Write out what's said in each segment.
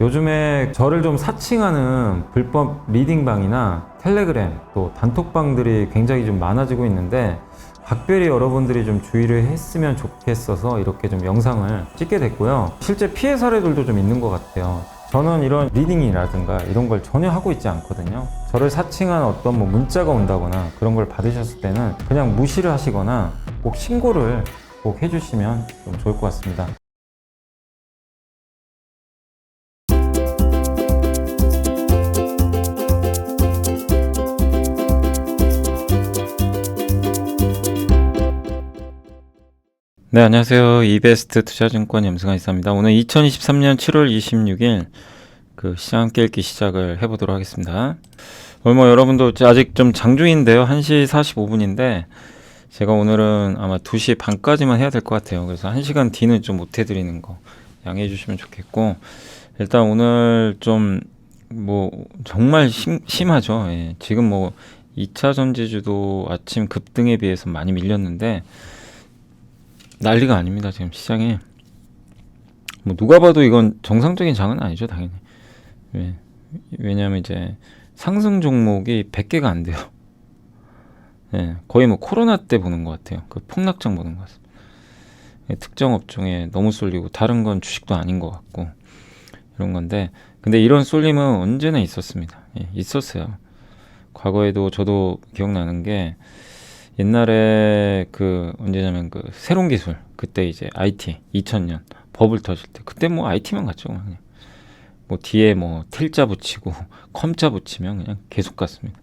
요즘에 저를 좀 사칭하는 불법 리딩방이나 텔레그램 또 단톡방들이 굉장히 좀 많아지고 있는데 각별히 여러분들이 좀 주의를 했으면 좋겠어서 이렇게 좀 영상을 찍게 됐고요. 실제 피해 사례들도 좀 있는 것 같아요. 저는 이런 리딩이라든가 이런 걸 전혀 하고 있지 않거든요. 저를 사칭한 어떤 문자가 온다거나 그런 걸 받으셨을 때는 그냥 무시를 하시거나 꼭 신고를 꼭 해주시면 좀 좋을 것 같습니다. 네, 안녕하세요. 이베스트 투자증권 염승환 이사입니다. 오늘 2023년 7월 26일 시장 깨읽기 시작을 해보도록 하겠습니다. 오늘 여러분도 아직 좀 장중인데요. 1시 45분인데 제가 오늘은 아마 2시 반까지만 해야 될 것 같아요. 그래서 1시간 뒤는 좀 못 해드리는 거 양해해 주시면 좋겠고, 일단 오늘 좀 정말 심하죠. 예. 지금 2차 전지주도 아침 급등에 비해서 많이 밀렸는데 난리가 아닙니다. 지금 시장에 누가 봐도 이건 정상적인 장은 아니죠, 당연히. 왜냐하면 이제 상승 종목이 100개가 안 돼요. 예, 거의 코로나 때 보는 것 같아요. 그 폭락장 보는 것 같습니다. 특정 업종에 너무 쏠리고 다른 건 주식도 아닌 것 같고 이런 건데, 근데 이런 쏠림은 언제나 있었습니다. 예, 있었어요. 과거에도 저도 기억나는 게 옛날에 언제냐면 새로운 기술, 그때 이제 IT 2000년 버블 터질 때 그때 IT만 갔죠. 그냥 뒤에 텔자 붙이고 컴자 붙이면 그냥 계속 갔습니다.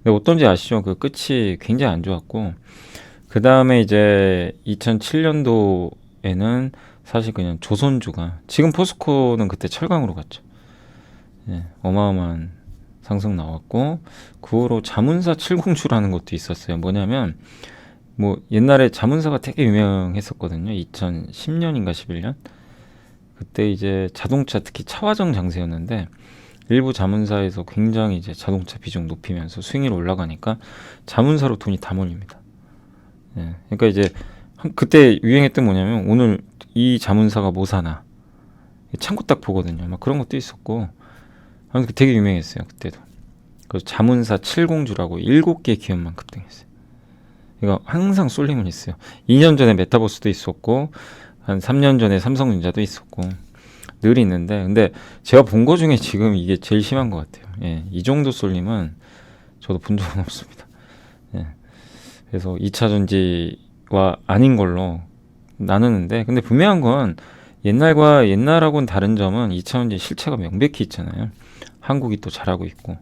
근데 어떤지 아시죠? 그 끝이 굉장히 안 좋았고, 그 다음에 이제 2007년도에는 사실 그냥 조선주가, 지금 포스코는 그때 철강으로 갔죠. 예, 어마어마한 상승 나왔고, 그 후로 자문사 7공주라는 것도 있었어요. 뭐냐면 옛날에 자문사가 되게 유명했었거든요. 2010년인가 11년 그때 이제 자동차, 특히 차화정 장세였는데 일부 자문사에서 굉장히 이제 자동차 비중 높이면서 수익률이 올라가니까 자문사로 돈이 다 몰립니다. 예, 그러니까 이제 그때 유행했던 뭐냐면, 오늘 이 자문사가 뭐 사나 창고 딱 보거든요. 막 그런 것도 있었고, 되게 유명했어요 그때도. 그래서 자문사 7공주라고 7개 기업만 급등했어요. 이거 항상 쏠림은 있어요. 2년 전에 메타버스도 있었고, 한 3년 전에 삼성전자도 있었고, 늘 있는데, 근데 제가 본 거 중에 지금 이게 제일 심한 것 같아요. 예, 이 정도 쏠림은 저도 본 적은 없습니다. 예, 그래서 2차 전지와 아닌 걸로 나누는데, 근데 분명한 건 옛날하고는 다른 점은 2차 전지 실체가 명백히 있잖아요. 한국이 또 잘하고 있고,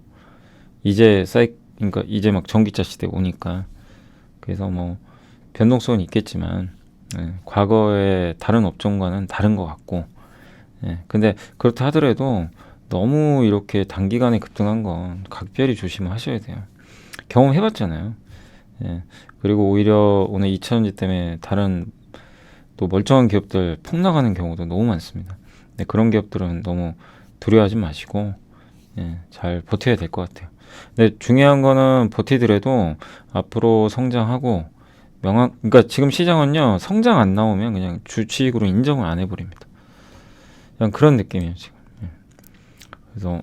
그러니까 이제 막 전기차 시대 오니까. 그래서 변동성은 있겠지만, 예, 과거의 다른 업종과는 다른 것 같고, 예, 근데 그렇다 하더라도 너무 이렇게 단기간에 급등한 건 각별히 조심하셔야 돼요. 경험해봤잖아요. 예, 그리고 오히려 오늘 2차전지 때문에 다른 또 멀쩡한 기업들 폭락하는 경우도 너무 많습니다. 근데 그런 기업들은 너무 두려워하지 마시고, 예, 잘 버텨야 될 것 같아요. 근데 중요한 거는 버티더라도 앞으로 성장하고, 그러니까 지금 시장은요, 성장 안 나오면 그냥 주식으로 인정을 안 해버립니다. 그냥 그런 느낌이에요 지금. 예. 그래서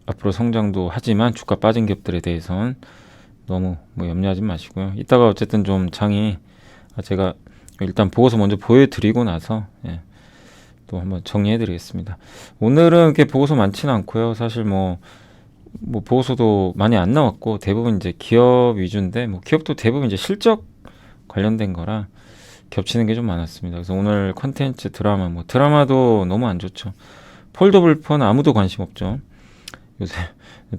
앞으로 성장도 하지만 주가 빠진 기업들에 대해서는 너무 염려하지 마시고요. 이따가 어쨌든 좀 장이, 제가 일단 보고서 먼저 보여드리고 나서, 예, 또 한번 정리해드리겠습니다. 오늘은 이렇게 보고서 많지는 않고요. 사실 보고서도 많이 안 나왔고, 대부분 이제 기업 위주인데, 기업도 대부분 이제 실적 관련된 거라 겹치는 게 좀 많았습니다. 그래서 오늘 컨텐츠 드라마도 너무 안 좋죠. 폴더블4는 아무도 관심 없죠. 요새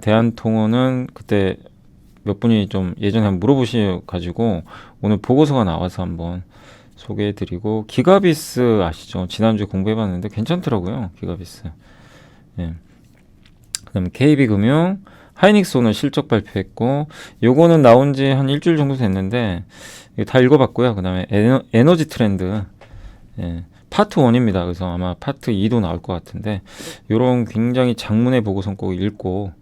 대한통운은 그때 몇 분이 좀 예전에 한번 물어보셔가지고 오늘 보고서가 나와서 한번 소개해드리고, 기가비스 아시죠? 지난주에 공부해봤는데 괜찮더라고요. 기가비스. 예. 그 다음에 KB금융, 하이닉스 오늘 실적 발표했고, 요거는 나온 지 한 일주일 정도 됐는데 다 읽어봤고요. 그 다음에 에너지 트렌드, 예, 파트 1입니다. 그래서 아마 파트 2도 나올 것 같은데, 요런 굉장히 장문의 보고서 꼭 읽고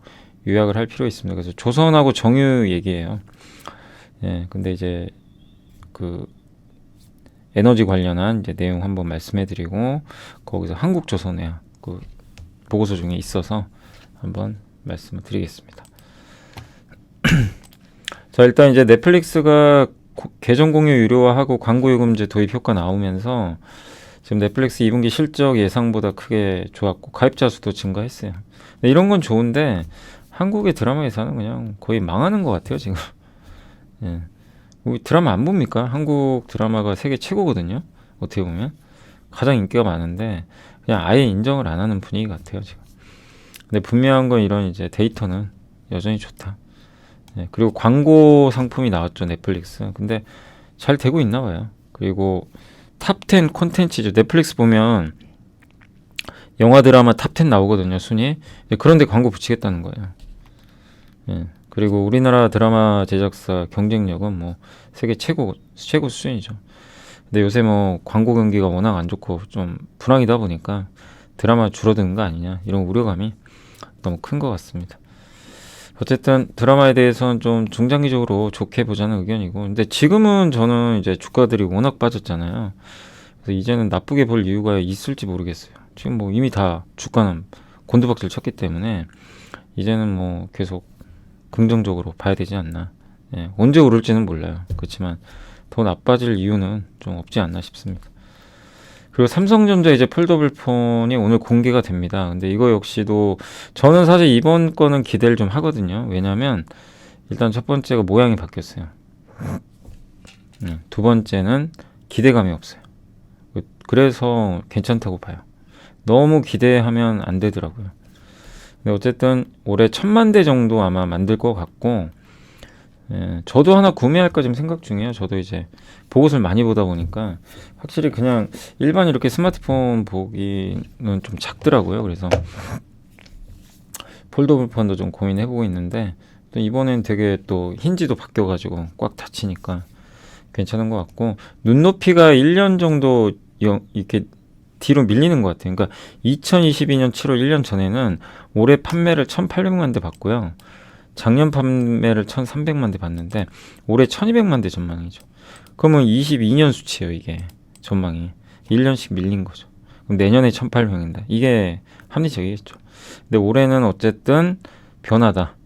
요약을 할 필요 있습니다. 그래서 조선하고 정유 얘기예요. 예, 근데 이제 에너지 관련한 이제 내용 한번 말씀해드리고 거기서 한국조선해양 그 보고서 중에 있어서 한번 말씀을 드리겠습니다. 자, 일단 이제 넷플릭스가 계정 공유 유료화하고 광고 요금제 도입 효과 나오면서 지금 넷플릭스 2분기 실적 예상보다 크게 좋았고 가입자 수도 증가했어요. 근데 이런 건 좋은데 한국의 드라마 회사는 그냥 거의 망하는 것 같아요 지금. 예. 우리 드라마 안 봅니까? 한국 드라마가 세계 최고거든요. 어떻게 보면 가장 인기가 많은데 그냥 아예 인정을 안 하는 분위기 같아요 지금. 근데 분명한 건 이런 이제 데이터는 여전히 좋다. 예. 그리고 광고 상품이 나왔죠 넷플릭스. 근데 잘 되고 있나 봐요. 그리고 탑10 콘텐츠죠. 넷플릭스 보면 영화 드라마 탑10 나오거든요 순위. 그런데 광고 붙이겠다는 거예요. 예. 그리고 우리나라 드라마 제작사 경쟁력은 뭐 세계 최고 수준이죠. 근데 요새 뭐 광고 경기가 워낙 안 좋고 좀 불황이다 보니까 드라마 줄어드는 거 아니냐 이런 우려감이 너무 큰 것 같습니다. 어쨌든 드라마에 대해서는 좀 중장기적으로 좋게 보자는 의견이고, 근데 지금은 저는 이제 주가들이 워낙 빠졌잖아요. 그래서 이제는 나쁘게 볼 이유가 있을지 모르겠어요. 지금 뭐 이미 다 주가는 곤두박질 쳤기 때문에 이제는 뭐 계속 긍정적으로 봐야 되지 않나. 예, 언제 오를지는 몰라요. 그렇지만 더 나빠질 이유는 좀 없지 않나 싶습니다. 그리고 삼성전자 이제 폴더블 폰이 오늘 공개가 됩니다. 근데 이거 역시도 저는 사실 이번 거는 기대를 좀 하거든요. 왜냐면 일단 첫 번째가 모양이 바뀌었어요. 두 번째는 기대감이 없어요. 그래서 괜찮다고 봐요. 너무 기대하면 안 되더라고요. 근데 어쨌든 올해 1000만 대 정도 아마 만들 것 같고, 예, 저도 하나 구매할까 지금 생각 중이에요. 저도 이제 보고서를 많이 보다 보니까 확실히 그냥 일반 이렇게 스마트폰 보기는 좀 작더라고요. 그래서 폴더블 폰도 좀 고민해보고 있는데 또 이번엔 되게 또 힌지도 바뀌어가지고 꽉 닫히니까 괜찮은 것 같고, 눈높이가 1년 정도 이렇게 뒤로 밀리는 것 같아요. 그러니까 2022년 7월 1년 전에는 올해 판매를 1800만 대 봤고요. 작년 판매를 1300만 대 봤는데 올해 1200만 대 전망이죠. 그러면 22년 수치예요. 이게 전망이 1년씩 밀린 거죠. 그럼 내년에 1800인데 이게 합리적이겠죠. 근데 올해는 어쨌든 변하다.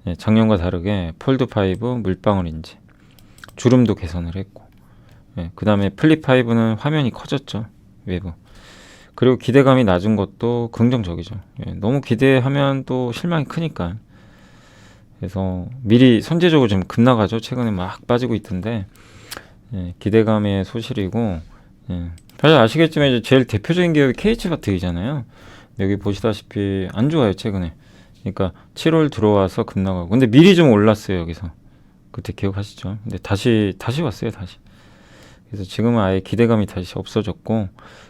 예, 작년과 다르게 폴드5 물방울 인지 주름도 개선을 했고, 예, 그 다음에 플립5는 화면이 커졌죠. 외부. 그리고 기대감이 낮은 것도 긍정적이죠. 예, 너무 기대하면 또 실망이 크니까. 그래서 미리 선제적으로 좀 급나가죠. 최근에 막 빠지고 있던데, 예, 기대감의 소실이고, 예. 사실 아시겠지만 이제 제일 대표적인 기업이 KH바텍이잖아요. 여기 보시다시피 안 좋아요 최근에. 그러니까 7월 들어와서 급나가고, 근데 미리 좀 올랐어요 여기서. 그때 기억하시죠? 근데 다시 왔어요 다시. 그래서 지금은 아예 기대감이 다시 없어졌고,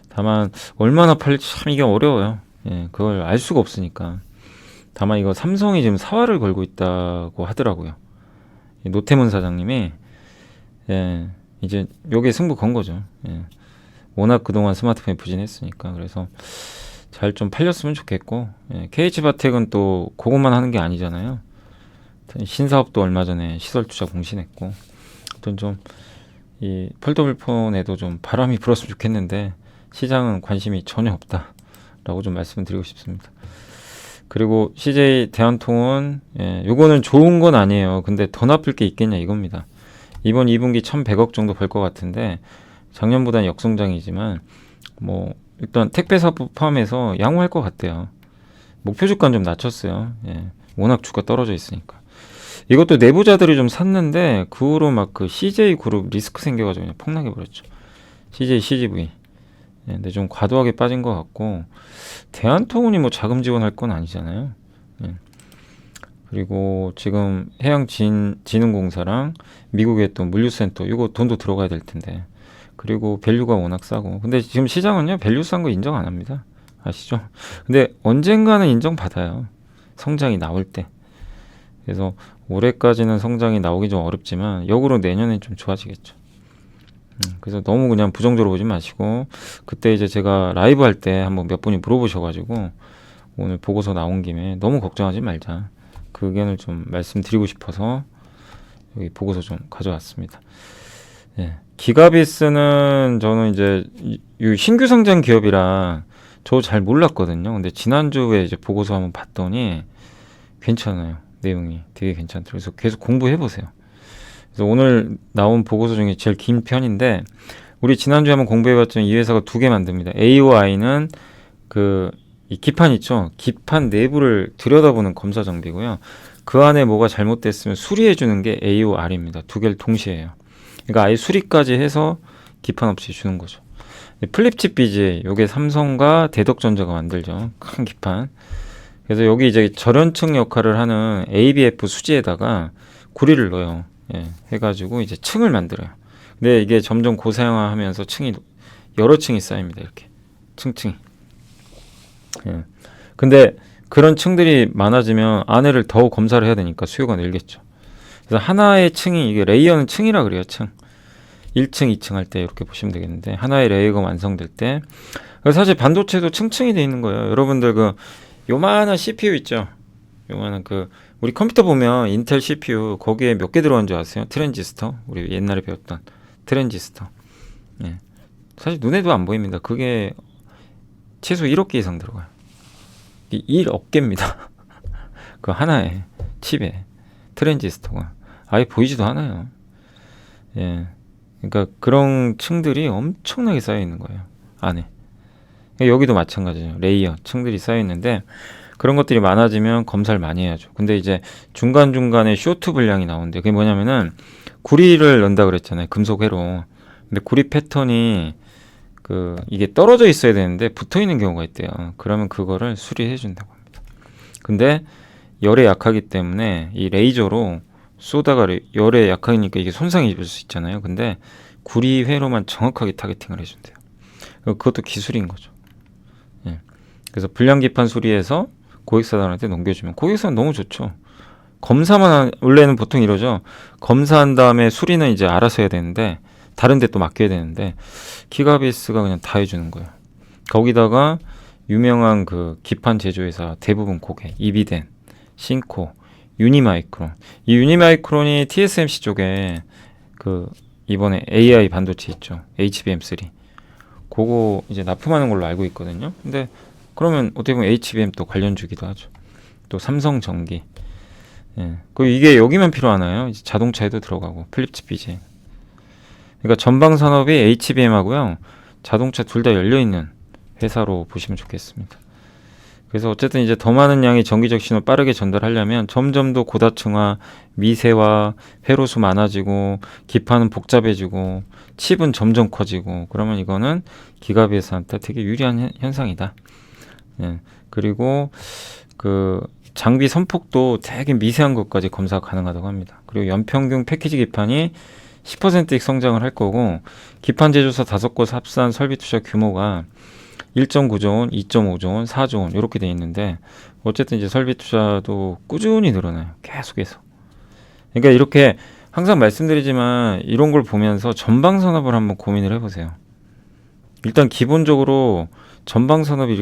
다만 얼마나 팔릴지 참 이게 어려워요. 예, 그걸 알 수가 없으니까. 다만 이거 삼성이 지금 사활을 걸고 있다고 하더라고요. 노태문 사장님이, 예, 이제 요게 승부 건 거죠. 예, 워낙 그동안 스마트폰이 부진했으니까. 그래서 잘 좀 팔렸으면 좋겠고, 예, KH바텍은 또 그것만 하는 게 아니잖아요. 신사업도 얼마 전에 시설 투자 공신했고, 어떤 좀 이 폴더블 폰에도 좀 바람이 불었으면 좋겠는데 시장은 관심이 전혀 없다라고 좀 말씀을 드리고 싶습니다. 그리고 CJ 대한통운, 예, 요거는 좋은 건 아니에요. 근데 더 나쁠 게 있겠냐 이겁니다. 이번 2분기 1100억 정도 벌 것 같은데 작년보다는 역성장이지만 뭐 일단 택배 사업 포함해서 양호할 것 같대요. 목표 주가는 좀 낮췄어요. 예, 워낙 주가 떨어져 있으니까. 이것도 내부자들이 좀 샀는데 그 후로 막 그 CJ 그룹 리스크 생겨가지고 그냥 폭락해 버렸죠. CJ CGV. 예, 근데 좀 과도하게 빠진 것 같고, 대한통운이 뭐 자금 지원할 건 아니잖아요. 예. 그리고 지금 해양진흥공사랑 미국의 또 물류센터 이거 돈도 들어가야 될 텐데, 그리고 밸류가 워낙 싸고, 근데 지금 시장은요 밸류 싼 거 인정 안 합니다. 아시죠? 근데 언젠가는 인정받아요. 성장이 나올 때. 그래서 올해까지는 성장이 나오기 좀 어렵지만 역으로 내년엔 좀 좋아지겠죠. 그래서 너무 그냥 부정적으로 보지 마시고, 그때 이제 제가 라이브 할 때 한번 몇 분이 물어보셔가지고 오늘 보고서 나온 김에 너무 걱정하지 말자, 그 의견을 좀 말씀드리고 싶어서 여기 보고서 좀 가져왔습니다. 예. 기가비스는 저는 이제 이 신규 상장 기업이라 저 잘 몰랐거든요. 근데 지난주에 이제 보고서 한번 봤더니 괜찮아요. 내용이 되게 괜찮더라고요. 그래서 계속 공부해 보세요. 그래서 오늘 나온 보고서 중에 제일 긴 편인데 우리 지난주에 한번 공부해봤지만 이 회사가 두 개 만듭니다. AOI는 이 기판 있죠. 기판 내부를 들여다보는 검사 장비고요. 그 안에 뭐가 잘못됐으면 수리해주는 게 AOR입니다. 두 개를 동시에 해요. 그러니까 아예 수리까지 해서 기판 없이 주는 거죠. 플립칩 BGA, 요게 삼성과 대덕전자가 만들죠. 큰 기판. 그래서 여기 이제 절연층 역할을 하는 ABF 수지에다가 구리를 넣어요. 예, 해가지고 이제 층을 만들어요. 근데 이게 점점 고사양화하면서 여러 층이 쌓입니다. 이렇게 층층이. 예. 근데 그런 층들이 많아지면 안에를 더 검사를 해야 되니까 수요가 늘겠죠. 그래서 하나의 층이 이게 레이어는 층이라 그래요. 층. 1층, 2층 할 때 이렇게 보시면 되겠는데 하나의 레이어가 완성될 때 사실 반도체도 층층이 돼 있는 거예요. 여러분들 요만한 CPU 있죠. 요만한 우리 컴퓨터 보면 인텔 CPU 거기에 몇 개 들어간 줄 아세요? 트랜지스터. 우리 옛날에 배웠던 트랜지스터. 예. 사실 눈에도 안 보입니다. 그게 최소 1억 개 이상 들어가요. 1억 개입니다. 그 하나에 칩에 트랜지스터가 아예 보이지도 않아요. 예. 그러니까 그런 층들이 엄청나게 쌓여 있는 거예요. 안에. 여기도 마찬가지예요. 레이어 층들이 쌓여 있는데 그런 것들이 많아지면 검사를 많이 해야죠. 근데 이제 중간중간에 쇼트 분량이 나오는데 그게 뭐냐면은 구리를 넣는다 그랬잖아요. 금속 회로. 근데 구리 패턴이 이게 떨어져 있어야 되는데 붙어 있는 경우가 있대요. 그러면 그거를 수리해 준다고 합니다. 근데 열에 약하기 때문에 이 레이저로 쏘다가 열에 약하니까 이게 손상이 입을 수 있잖아요. 근데 구리 회로만 정확하게 타겟팅을 해준대요. 그것도 기술인 거죠. 예. 그래서 불량기판 수리해서 고객사들한테 넘겨주면 고객사는 너무 좋죠. 원래는 보통 이러죠. 검사한 다음에 수리는 이제 알아서 해야 되는데 다른 데 또 맡겨야 되는데 기가비스가 그냥 다 해주는 거예요. 거기다가 유명한 기판 제조회사 대부분 고객 이비덴, 신코, 유니마이크론. 이 유니마이크론이 TSMC 쪽에 이번에 AI 반도체 있죠. HBM3. 그거 이제 납품하는 걸로 알고 있거든요. 근데 그러면 어떻게 보면 HBM 또 관련 주기도 하죠. 또 삼성전기. 예. 이게 여기만 필요하나요? 이제 자동차에도 들어가고 플립칩 BGA. 그러니까 전방 산업이 HBM하고요. 자동차 둘 다 열려 있는 회사로 보시면 좋겠습니다. 그래서 어쨌든 이제 더 많은 양의 전기적 신호 빠르게 전달하려면 점점 더 고다층화, 미세화, 회로수 많아지고 기판은 복잡해지고 칩은 점점 커지고 그러면 이거는 기가비스한테 되게 유리한 현상이다. 예. 그리고 장비 선폭도 되게 미세한 것까지 검사가 가능하다고 합니다. 그리고 연평균 패키지 기판이 10%씩 성장을 할 거고 기판 제조사 5곳 합산 설비 투자 규모가 1.9조 원, 2.5조 원, 4조 원 이렇게 돼 있는데 어쨌든 이제 설비 투자도 꾸준히 늘어나요. 계속해서. 그러니까 이렇게 항상 말씀드리지만 이런 걸 보면서 전방 산업을 한번 고민을 해보세요. 일단 기본적으로 전방 산업이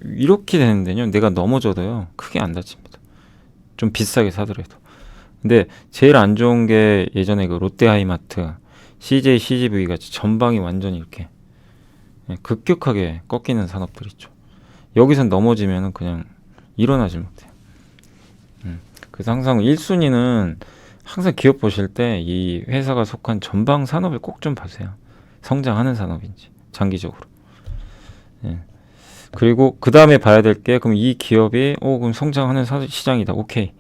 이렇게 되는데요. 내가 넘어져도요. 크게 안 다칩니다. 좀 비싸게 사더라도. 근데 제일 안 좋은 게 예전에 롯데하이마트, CJ, CGV 같이 전방이 완전히 이렇게 급격하게 꺾이는 산업들 있죠. 여기선 넘어지면 그냥 일어나질 못해요. 그래서 항상 1순위는 항상 기업 보실 때 이 회사가 속한 전방 산업을 꼭 좀 봐세요. 성장하는 산업인지 장기적으로. 예. 그리고 그 다음에 봐야 될 게 그럼 이 기업이 그럼 성장하는 시장이다. 오케이.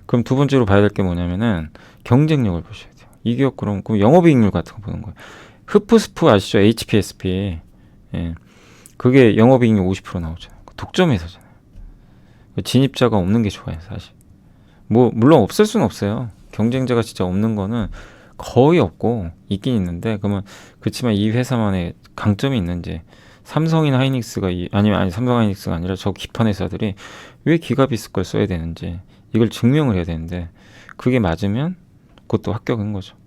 그럼 두 번째로 봐야 될 게 뭐냐면은 경쟁력을 보셔야 돼요. 이 기업 그럼 영업이익률 같은 거 보는 거예요. 흡프스프 아시죠? HPSP. 예. 그게 영업이익률 50% 나오잖아요. 독점 회사잖아요. 진입자가 없는 게 좋아요, 사실. 물론 없을 수는 없어요. 경쟁자가 진짜 없는 거는 거의 없고 있긴 있는데 그렇지만 이 회사만의 강점이 있는지 삼성이나 하이닉스가 아니 삼성 하이닉스가 아니라 저 기판 회사들이 왜 기가비스 걸 써야 되는지 이걸 증명을 해야 되는데 그게 맞으면 그것도 합격인 거죠.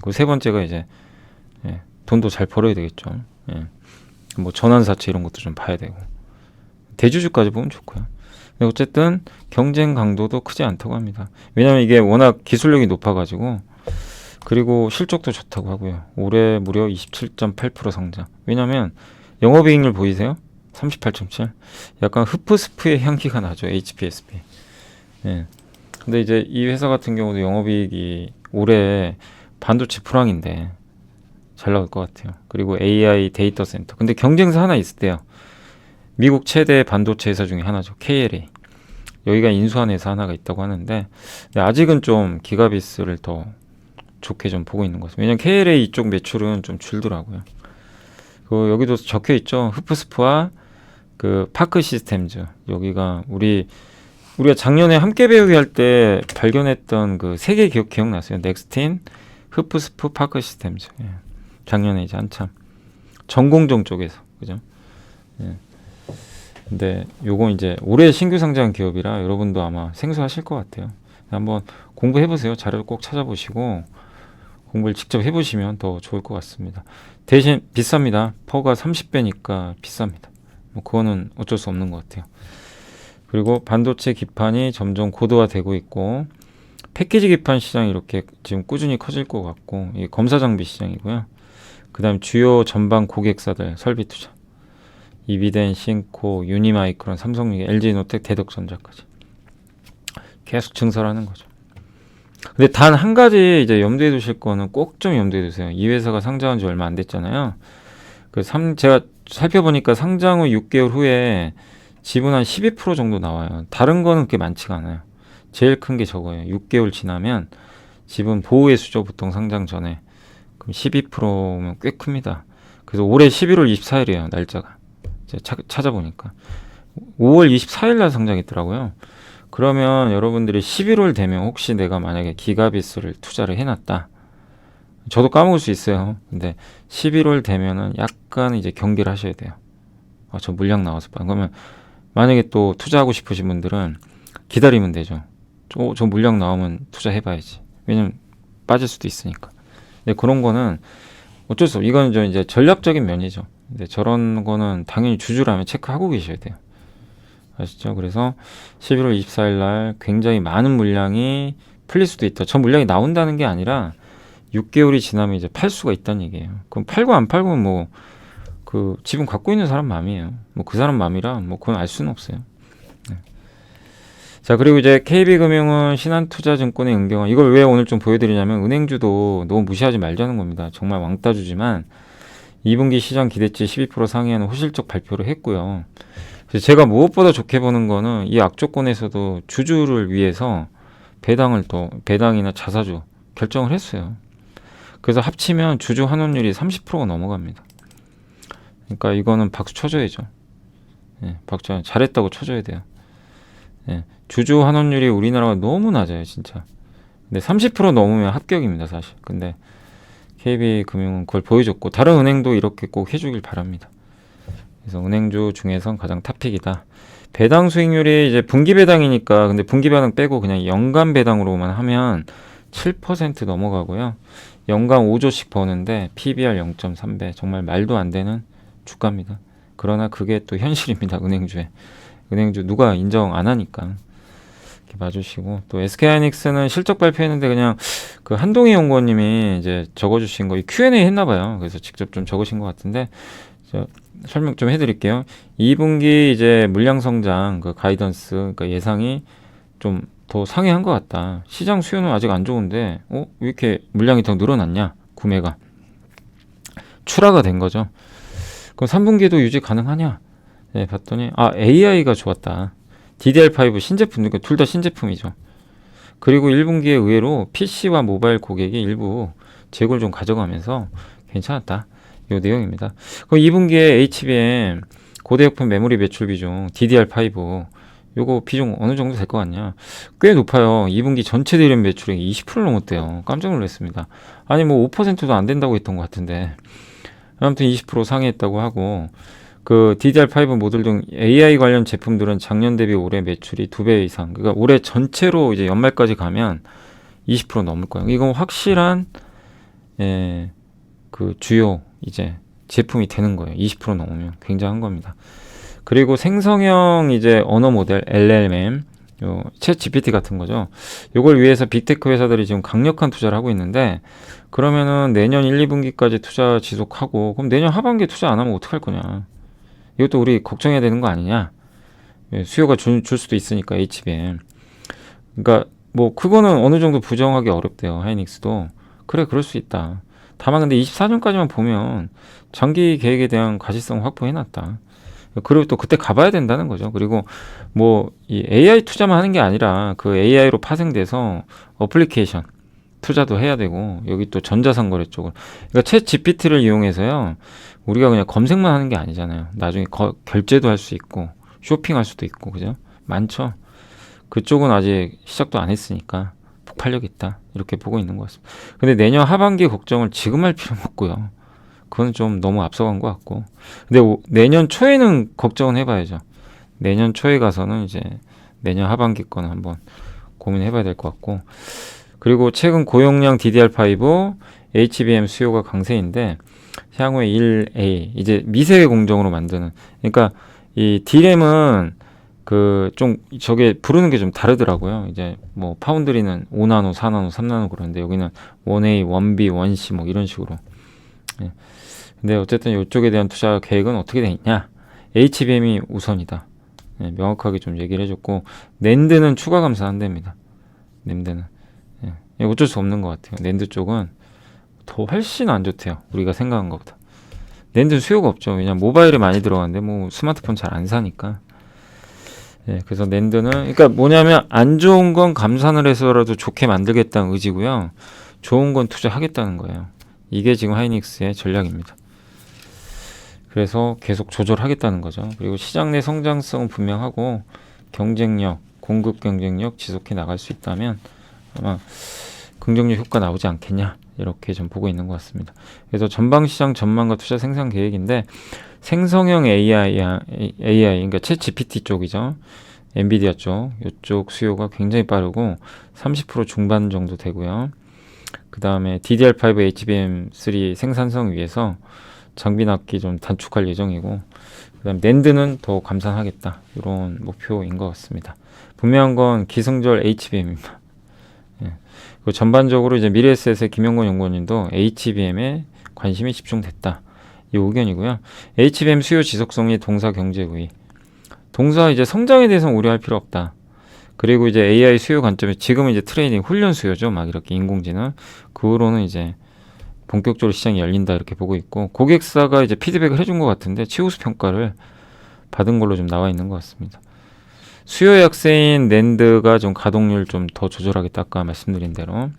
그 세 번째가 이제 돈도 잘 벌어야 되겠죠. 전환사채 이런 것도 좀 봐야 되고 대주주까지 보면 좋고요. 근데 어쨌든 경쟁 강도도 크지 않다고 합니다. 왜냐하면 이게 워낙 기술력이 높아가지고 그리고 실적도 좋다고 하고요. 올해 무려 27.8% 성장. 왜냐면 영업이익률 보이세요? 38.7. 약간 흡프스프의 향기가 나죠. HPSP. 예. 근데 이제 이 회사 같은 경우도 영업이익이 올해 반도체 불황인데 잘 나올 것 같아요. 그리고 AI 데이터 센터. 근데 경쟁사 하나 있을 때요. 미국 최대 반도체 회사 중에 하나죠. KLA. 여기가 인수한 회사 하나가 있다고 하는데 아직은 좀 기가비스를 더 좋게 좀 보고 있는 것 같습니다. 왜냐면 KLA 이쪽 매출은 좀 줄더라고요. 그 여기도 적혀 있죠. 흡프스프와 그 파크 시스템즈. 여기가 우리가 작년에 함께 배우기 할 때 발견했던 그 세 개 기억나세요? 넥스틴, 흡프스프, 파크 시스템즈. 예. 작년에 이제 한참 전공정 쪽에서 그죠? 예. 근데 요건 이제 올해 신규 상장 기업이라 여러분도 아마 생소하실 것 같아요. 한번 공부해 보세요. 자료를 꼭 찾아보시고 공부를 직접 해보시면 더 좋을 것 같습니다. 대신 비쌉니다. 퍼가 30배니까 비쌉니다. 뭐 그거는 어쩔 수 없는 것 같아요. 그리고 반도체 기판이 점점 고도화되고 있고 패키지 기판 시장이 이렇게 지금 꾸준히 커질 것 같고 이게 검사 장비 시장이고요. 그 다음 주요 전방 고객사들 설비 투자 이비덴, 싱코, 유니마이크론, 삼성유기, LG노텍, 대덕전자까지 계속 증설하는 거죠. 근데 단 한 가지 이제 염두에 두실 거는 꼭 좀 염두에 두세요. 이 회사가 상장한 지 얼마 안 됐잖아요. 제가 살펴보니까 상장 후 6개월 후에 지분 한 12% 정도 나와요. 다른 거는 그렇게 많지가 않아요. 제일 큰 게 저거예요. 6개월 지나면 지분 보호회수죠. 보통 상장 전에. 그럼 12%면 꽤 큽니다. 그래서 올해 11월 24일이에요. 날짜가. 제가 찾아보니까. 5월 24일 날 상장했더라고요. 그러면 여러분들이 11월 되면 혹시 내가 만약에 기가비스를 투자를 해놨다. 저도 까먹을 수 있어요. 근데 11월 되면은 약간 이제 경계를 하셔야 돼요. 저 물량 나와서 그러면 만약에 또 투자하고 싶으신 분들은 기다리면 되죠. 저 물량 나오면 투자해봐야지. 왜냐면 빠질 수도 있으니까. 근데 그런 거는 어쩔 수 없어. 이건 좀 이제 전략적인 면이죠. 근데 저런 거는 당연히 주주라면 체크하고 계셔야 돼요. 아시죠? 그래서 11월 24일 날 굉장히 많은 물량이 풀릴 수도 있다. 저 물량이 나온다는 게 아니라 6개월이 지나면 이제 팔 수가 있다는 얘기예요. 그럼 팔고 안 팔고 뭐 그 지분 갖고 있는 사람 마음이에요. 뭐 그 사람 마음이라 뭐 그건 알 수는 없어요. 네. 자, 그리고 이제 KB금융은 신한투자증권의 은경화. 이걸 왜 오늘 좀 보여드리냐면 은행주도 너무 무시하지 말자는 겁니다. 정말 왕따주지만 2분기 시장 기대치 12% 상회하는 호실적 발표를 했고요. 그래서 제가 무엇보다 좋게 보는 거는 이 악조건에서도 주주를 위해서 배당이나 자사주 결정을 했어요. 그래서 합치면 주주 환원율이 30%가 넘어갑니다. 그러니까 이거는 박수 쳐줘야죠. 예, 박수 잘했다고 쳐줘야 돼요. 예, 주주 환원율이 우리나라가 너무 낮아요, 진짜. 근데 30% 넘으면 합격입니다, 사실. 근데 KB금융은 그걸 보여줬고 다른 은행도 이렇게 꼭 해주길 바랍니다. 그래서 은행주 중에선 가장 탑픽이다. 배당 수익률이 이제 분기 배당이니까 근데 분기 배당 빼고 그냥 연간 배당으로만 하면 7% 넘어가고요. 연간 5조씩 버는데 PBR 0.3배 정말 말도 안 되는 주가입니다. 그러나 그게 또 현실입니다. 은행주 누가 인정 안 하니까 이렇게 봐주시고 또 SK하이닉스는 실적 발표했는데 그냥 그 한동희 연구원님이 이제 적어주신 거 Q&A 했나봐요. 그래서 직접 좀 적으신 것 같은데 설명 좀 해드릴게요. 2분기 이제 물량 성장 그 가이던스 그러니까 예상이 좀 더 상회한 것 같다. 시장 수요는 아직 안 좋은데 왜 이렇게 물량이 더 늘어났냐? 구매가 출하가 된 거죠. 그럼 3분기도 유지 가능하냐? 네, 봤더니 AI가 좋았다. DDR5 신제품, 그러니까 둘 다 신제품이죠. 그리고 1분기에 의외로 PC와 모바일 고객이 일부 재고를 좀 가져가면서 괜찮았다. 요 내용입니다. 그럼 2분기에 HBM 고대역폭 메모리 매출 비중 DDR5 요거 비중 어느 정도 될 것 같냐? 꽤 높아요. 2분기 전체 대련 매출액이 20% 넘었대요. 깜짝 놀랐습니다. 아니 뭐 5%도 안 된다고 했던 것 같은데 아무튼 20% 상회했다고 하고 그 DDR5 모듈 등 AI 관련 제품들은 작년 대비 올해 매출이 2배 이상. 그러니까 올해 전체로 이제 연말까지 가면 20% 넘을 거예요. 이건 확실한 그 주요 이제 제품이 되는 거예요. 20% 넘으면 굉장한 겁니다. 그리고 생성형 이제 언어 모델 LLM 챗 GPT 같은 거죠. 요걸 위해서 빅테크 회사들이 지금 강력한 투자를 하고 있는데, 그러면은 내년 1, 2분기까지 투자 지속하고, 그럼 내년 하반기에 투자 안 하면 어떡할 거냐. 이것도 우리 걱정해야 되는 거 아니냐. 수요가 줄 수도 있으니까, HBM. 그러니까 뭐 그거는 어느 정도 부정하기 어렵대요. 하이닉스도. 그래, 그럴 수 있다. 다만 근데 24년까지만 보면 장기 계획에 대한 가시성 확보해놨다. 그리고 또 그때 가봐야 된다는 거죠. 그리고 뭐 이 AI 투자만 하는 게 아니라 그 AI로 파생돼서 어플리케이션 투자도 해야 되고, 여기 또 전자상거래 쪽을, 그러니까 챗 GPT를 이용해서요, 우리가 그냥 검색만 하는 게 아니잖아요. 나중에 결제도 할 수 있고 쇼핑할 수도 있고, 그죠? 많죠. 그쪽은 아직 시작도 안 했으니까 폭발력 있다, 이렇게 보고 있는 것 같습니다. 근데 내년 하반기 걱정을 지금 할 필요는 없고요. 그건 좀 너무 앞서간 것 같고. 근데 내년 초에는 걱정은 해봐야죠. 내년 초에 가서는 이제 내년 하반기 거는 한번 고민해봐야 될 것 같고. 그리고 최근 고용량 DDR5 HBM 수요가 강세인데, 향후에 1A 이제 미세 공정으로 만드는, 그러니까 이 D램은 그 좀 저게 부르는 게 좀 다르더라고요. 이제 뭐 파운드리는 5나노, 4나노, 3나노 그러는데, 여기는 1A, 1B, 1C 뭐 이런 식으로. 예. 근데 어쨌든 이쪽에 대한 투자 계획은 어떻게 돼 있냐? HBM이 우선이다. 예, 명확하게 좀 얘기를 해줬고, 낸드는 추가 감사한답니다. 낸드는. 예, 어쩔 수 없는 것 같아요. 낸드 쪽은 더 훨씬 안 좋대요. 우리가 생각한 것보다. 낸드는 수요가 없죠. 왜냐면 모바일에 많이 들어가는데 뭐 스마트폰 잘 안 사니까. 예, 그래서 낸드는, 그러니까 뭐냐면 안 좋은 건 감산을 해서라도 좋게 만들겠다는 의지고요. 좋은 건 투자하겠다는 거예요. 이게 지금 하이닉스의 전략입니다. 그래서 계속 조절하겠다는 거죠. 그리고 시장 내 성장성은 분명하고, 경쟁력, 공급 경쟁력 지속해 나갈 수 있다면 아마 긍정적 효과 나오지 않겠냐, 이렇게 좀 보고 있는 것 같습니다. 그래서 전방시장 전망과 투자 생산 계획인데, 생성형 AI, 그러니까 챗 GPT 쪽이죠. 엔비디아 쪽, 이쪽 수요가 굉장히 빠르고 30% 중반 정도 되고요. 그 다음에 DDR5 HBM3 생산성 위해서 장비 납기 좀 단축할 예정이고, 그 다음 낸드는 더 감산하겠다, 이런 목표인 것 같습니다. 분명한 건 기승절 HBM입니다. 예. 그리고 전반적으로 이제 미래에셋의 김영건 연구원님도 HBM에 관심이 집중됐다, 이 의견이고요. HBM 수요 지속성이 동사 경제 우위. 동사 이제 성장에 대해서는 우려할 필요 없다. 그리고 이제 AI 수요 관점에 지금은 이제 트레이닝 훈련 수요죠. 막 이렇게 인공지능. 그 후로는 이제 본격적으로 시장이 열린다, 이렇게 보고 있고, 고객사가 이제 피드백을 해준 것 같은데 최우수 평가를 받은 걸로 좀 나와 있는 것 같습니다. 수요 약세인 낸드가 좀 가동률 좀 더 조절하겠다, 아까 말씀드린 대로.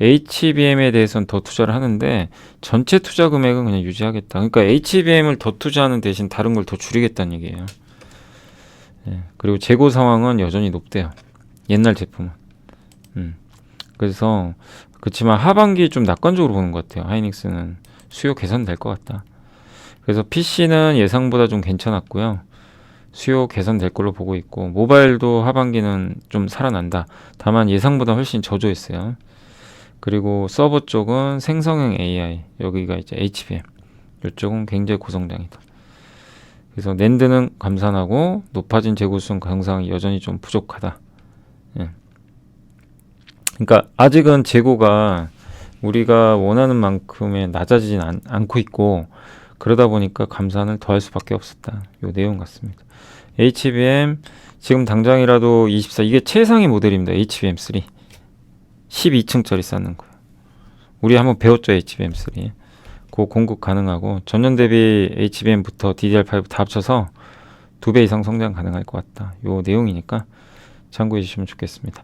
HBM에 대해서는 더 투자를 하는데 전체 투자 금액은 그냥 유지하겠다. 그러니까 HBM을 더 투자하는 대신 다른 걸 더 줄이겠다는 얘기예요. 예, 그리고 재고 상황은 여전히 높대요. 옛날 제품은. 그래서 그렇지만 하반기 좀 낙관적으로 보는 것 같아요. 하이닉스는 수요 개선될 것 같다. 그래서 PC는 예상보다 좀 괜찮았고요. 수요 개선될 걸로 보고 있고, 모바일도 하반기는 좀 살아난다. 다만 예상보다 훨씬 저조했어요. 그리고 서버 쪽은 생성형 AI, 여기가 이제 HBM, 이쪽은 굉장히 고성장이다. 그래서 낸드는 감산하고 높아진 재고수용 가능성이 여전히 좀 부족하다. 예. 그러니까 아직은 재고가 우리가 원하는 만큼의 낮아지진 않고 있고, 그러다 보니까 감산을 더 할 수밖에 없었다, 요 내용 같습니다. HBM 지금 당장이라도 24, 이게 최상위 모델입니다. HBM3 12층짜리 쌓는 거예요. 우리 한번 배웠죠, HBM3. 그 공급 가능하고, 전년 대비 HBM부터 DDR5 다 합쳐서 2배 이상 성장 가능할 것 같다, 요 내용이니까 참고해 주시면 좋겠습니다.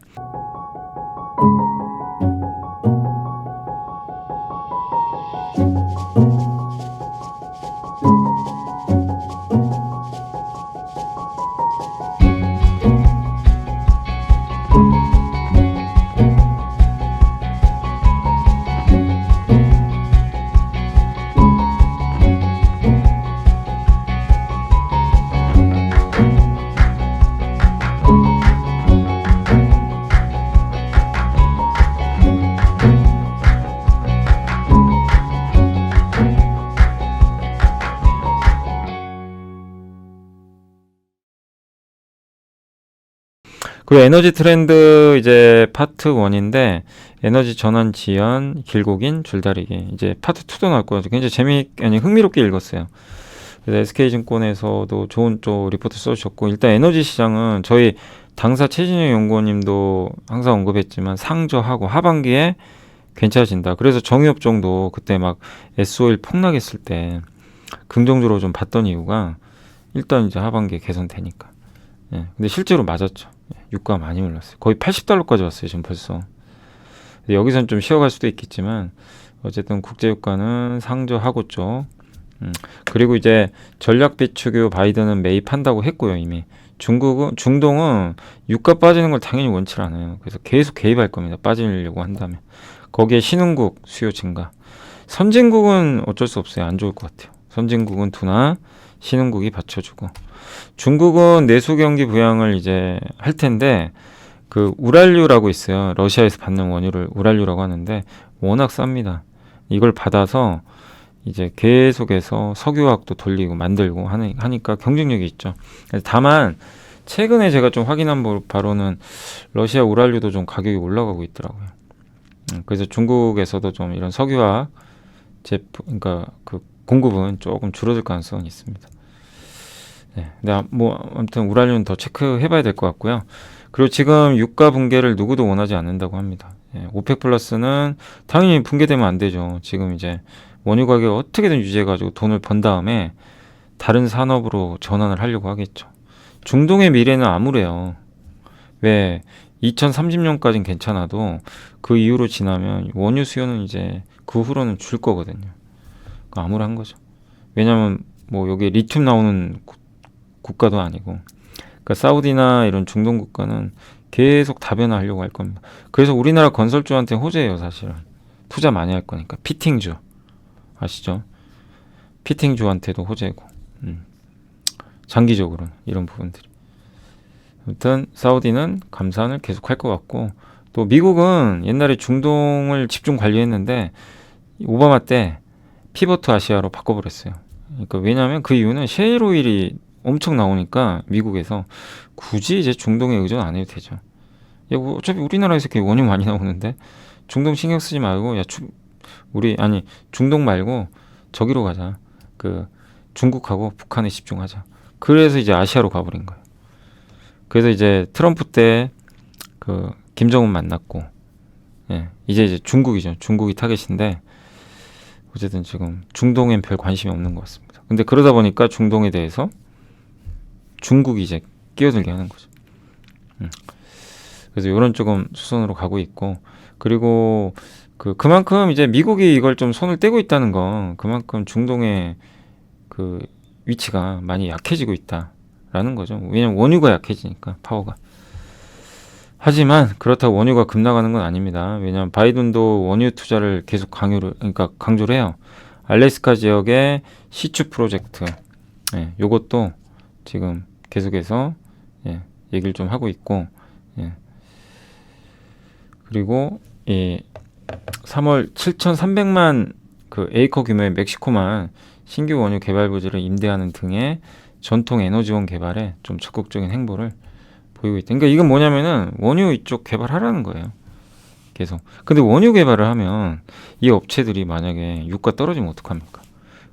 그리고 에너지 트렌드 이제 파트 1인데 에너지 전환 지연 길고 긴 줄다리기 이제 파트 2도 나올 거예요. 굉장히 아니 흥미롭게 읽었어요. 그래서 SK증권에서도 좋은 쪽 리포트 써주셨고 일단 에너지 시장은 저희 당사 최진영 연구원님도 항상 언급했지만 상저하고 하반기에 괜찮아진다. 그래서 정유업종도 그때 막 S-오일 폭락했을 때 긍정적으로 좀 봤던 이유가 일단 이제 하반기에 개선되니까. 예, 근데 실제로 맞았죠. 유가 많이 올랐어요. 거의 80달러까지 왔어요. 지금 벌써. 여기선 좀 쉬어갈 수도 있겠지만 어쨌든 국제유가는 상저하고 쪽. 그리고 이제 전략 비축유 바이든은 매입한다고 했고요. 이미. 중동은 유가 빠지는 걸 당연히 원치 않아요. 그래서 계속 개입할 겁니다. 빠지려고 한다면. 거기에 신흥국 수요 증가. 선진국은 어쩔 수 없어요. 안 좋을 것 같아요. 선진국은 둔화, 신흥국이 받쳐주고. 중국은 내수 경기 부양을 이제 할 텐데 그 우랄유라고 있어요. 러시아에서 받는 원유를 우랄유라고 하는데 워낙 쌉니다. 이걸 받아서 이제 계속해서 석유화학도 돌리고 만들고 하니까 경쟁력이 있죠. 다만 최근에 제가 좀 확인한 바로는 러시아 우랄유도 좀 가격이 올라가고 있더라고요. 그래서 중국에서도 좀 이런 석유화학 제품, 그러니까 그 공급은 조금 줄어들 가능성이 있습니다. 네, 근데 뭐 아무튼 우랄유는 더 체크해봐야 될 것 같고요. 그리고 지금 유가 붕괴를 누구도 원하지 않는다고 합니다. 예, 오펙 플러스는 당연히 붕괴되면 안 되죠. 지금 이제 원유 가격 어떻게든 유지해가지고 돈을 번 다음에 다른 산업으로 전환을 하려고 하겠죠. 중동의 미래는 암울해요. 왜 2030년까지는 괜찮아도 그 이후로 지나면 원유 수요는 이제 그 후로는 줄 거거든요. 암울한 거죠. 왜냐하면 뭐 여기 리튬 나오는 국가도 아니고, 그러니까 사우디나 이런 중동 국가는 계속 다변화하려고 할 겁니다. 그래서 우리나라 건설주한테 호재예요, 사실은. 투자 많이 할 거니까. 피팅주 아시죠? 피팅주한테도 호재고. 장기적으로 이런 부분들이. 아무튼 사우디는 감산을 계속 할 것 같고, 또 미국은 옛날에 중동을 집중 관리했는데 오바마 때 피보트 아시아로 바꿔버렸어요. 그러니까 왜냐하면 그 이유는 셰일 오일이 엄청 나오니까 미국에서 굳이 이제 중동에 의존 안 해도 되죠. 야, 어차피 우리나라에서 이렇게 원유 많이 나오는데 중동 신경 쓰지 말고 중동 말고 저기로 가자. 그 중국하고 북한에 집중하자. 그래서 이제 아시아로 가버린 거예요. 그래서 이제 트럼프 때 그 김정은 만났고, 예, 이제 중국이죠. 중국이 타겟인데 어쨌든 지금 중동엔 별 관심이 없는 것 같습니다. 근데 그러다 보니까 중동에 대해서 중국이 이제 끼어들게 하는 거죠. 그래서 이런 조금 수순으로 가고 있고, 그리고 그만큼 이제 미국이 이걸 좀 손을 떼고 있다는 건 그만큼 중동의 그 위치가 많이 약해지고 있다라는 거죠. 왜냐면 원유가 약해지니까 파워가. 하지만 그렇다고 원유가 급락하는 건 아닙니다. 왜냐하면 바이든도 원유 투자를 계속 강조를 해요. 알래스카 지역의 시추 프로젝트, 예, 요것도 지금 계속해서 예, 얘기를 좀 하고 있고, 예. 그리고 3월 7,300만 그 에이커 규모의 멕시코만 신규 원유 개발 부지를 임대하는 등의 전통 에너지원 개발에 좀 적극적인 행보를 보이고 있다. 그러니까 이건 뭐냐면은 원유 이쪽 개발하라는 거예요. 계속. 근데 원유 개발을 하면 이 업체들이 만약에 유가 떨어지면 어떡합니까?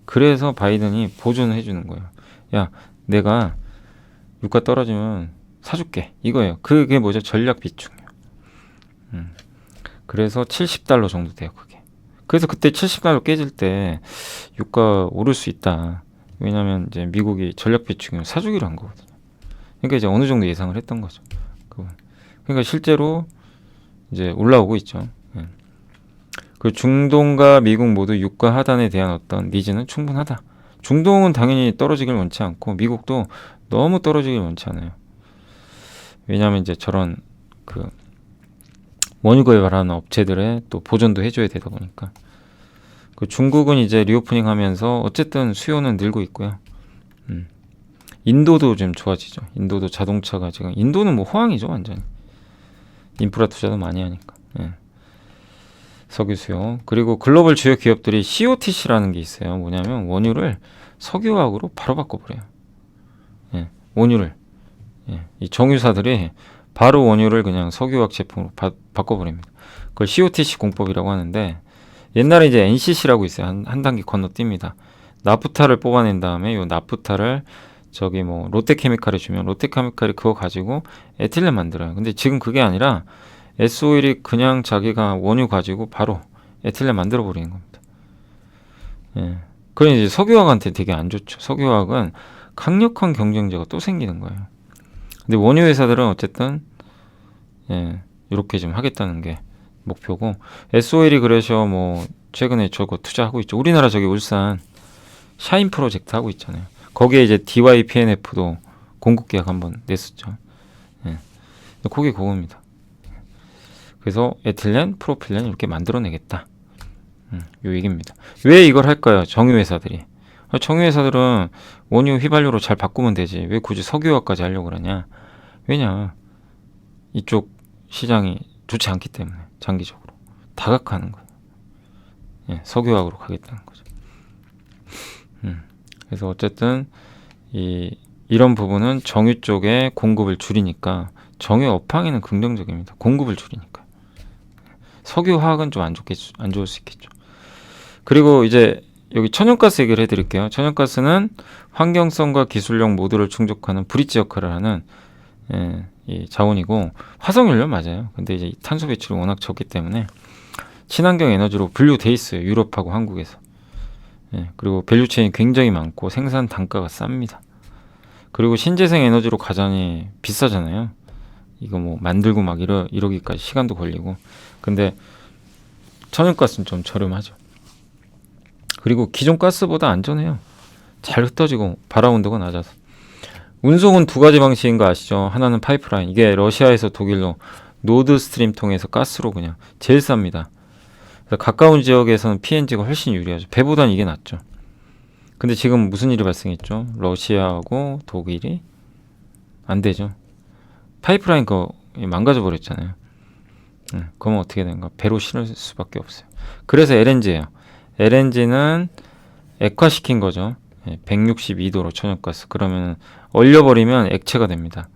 그래서 바이든이 보존을 해주는 거예요. 야, 내가 유가 떨어지면 사줄게. 이거예요. 그게 뭐죠? 전략 비축이요. 그래서 $70 정도 돼요, 그게. 그래서 그때 $70 깨질 때 유가 오를 수 있다. 왜냐면 이제 미국이 전략 비축이면 사주기로 한 거거든요. 그러니까 이제 어느 정도 예상을 했던 거죠. 그러니까 실제로 이제 올라오고 있죠. 그 중동과 미국 모두 유가 하단에 대한 어떤 니즈는 충분하다. 중동은 당연히 떨어지길 원치 않고 미국도 너무 떨어지길 원치 않아요. 왜냐하면 이제 저런 그 원유 개발하는 업체들의 또 보존도 해줘야 되다 보니까. 그 중국은 이제 리오프닝 하면서 어쨌든 수요는 늘고 있고요. 인도도 좀 좋아지죠. 인도도 자동차가 지금 인도는 뭐 호황이죠, 완전히. 인프라 투자도 많이 하니까. 예. 석유 수요. 그리고 글로벌 주요 기업들이 COTC라는 게 있어요. 뭐냐면 원유를 석유화학으로 바로 바꿔버려요. 예. 원유를. 예. 이 정유사들이 바로 원유를 그냥 석유화학 제품으로 바꿔버립니다. 그걸 COTC 공법이라고 하는데 옛날에 이제 NCC라고 있어요. 한 단계 건너뜁니다. 나프타를 뽑아낸 다음에 요 나프타를 저기 뭐 롯데케미칼에 주면 롯데케미칼이 그거 가지고 에틸렌 만들어요. 근데 지금 그게 아니라 S오일이 그냥 자기가 원유 가지고 바로 에틸렌 만들어 버리는 겁니다. 예. 그건 이제 석유화학한테 되게 안 좋죠. 석유화학은 강력한 경쟁자가 또 생기는 거예요. 근데 원유 회사들은 어쨌든 이렇게 좀 하겠다는 게 목표고, S오일이 그래서 뭐 최근에 저거 투자하고 있죠. 우리나라 저기 울산 샤인 프로젝트 하고 있잖아요. 거기에 이제 DYPNF도 공급 계약 한번 냈었죠. 예. 그게 그겁니다. 그래서 에틸렌, 프로필렌 이렇게 만들어내겠다. 요 얘기입니다. 왜 이걸 할까요? 정유회사들이. 정유회사들은 원유 휘발유로 잘 바꾸면 되지. 왜 굳이 석유화까지 하려고 그러냐? 왜냐? 이쪽 시장이 좋지 않기 때문에 장기적으로 다각화하는 거예요. 예, 석유화학으로 가겠다는 거죠. 그래서 어쨌든 이런 부분은 정유 쪽에 공급을 줄이니까 정유 업황에는 긍정적입니다. 공급을 줄이니까. 석유화학은 좀 안 좋을 수 있겠죠. 그리고 이제 여기 천연가스 얘기를 해드릴게요. 천연가스는 환경성과 기술력 모두를 충족하는 브릿지 역할을 하는 이 자원이고, 화석연료 맞아요. 근데 이제 탄소 배출이 워낙 적기 때문에 친환경 에너지로 분류돼 있어요. 유럽하고 한국에서. 그리고 밸류체인이 굉장히 많고 생산 단가가 쌉니다. 그리고 신재생 에너지로 가자니 비싸잖아요. 이거 뭐 만들고 막 이러기까지 시간도 걸리고. 근데 천연가스는 좀 저렴하죠. 그리고 기존 가스보다 안전해요. 잘 흩어지고 발화 온도가 낮아서. 운송은 두 가지 방식인 거 아시죠? 하나는 파이프라인. 이게 러시아에서 독일로 노드스트림 통해서 가스로 그냥 제일 쌉니다. 그래서 가까운 지역에서는 PNG가 훨씬 유리하죠. 배보단 이게 낫죠. 근데 지금 무슨 일이 발생했죠? 러시아하고 독일이 안 되죠. 파이프라인 그거 망가져 버렸잖아요. 그러면 어떻게 되는가? 배로 실을 수밖에 없어요. 그래서 LNG예요. LNG는 액화시킨 거죠. 162도로 천연가스. 그러면 얼려버리면 액체가 됩니다.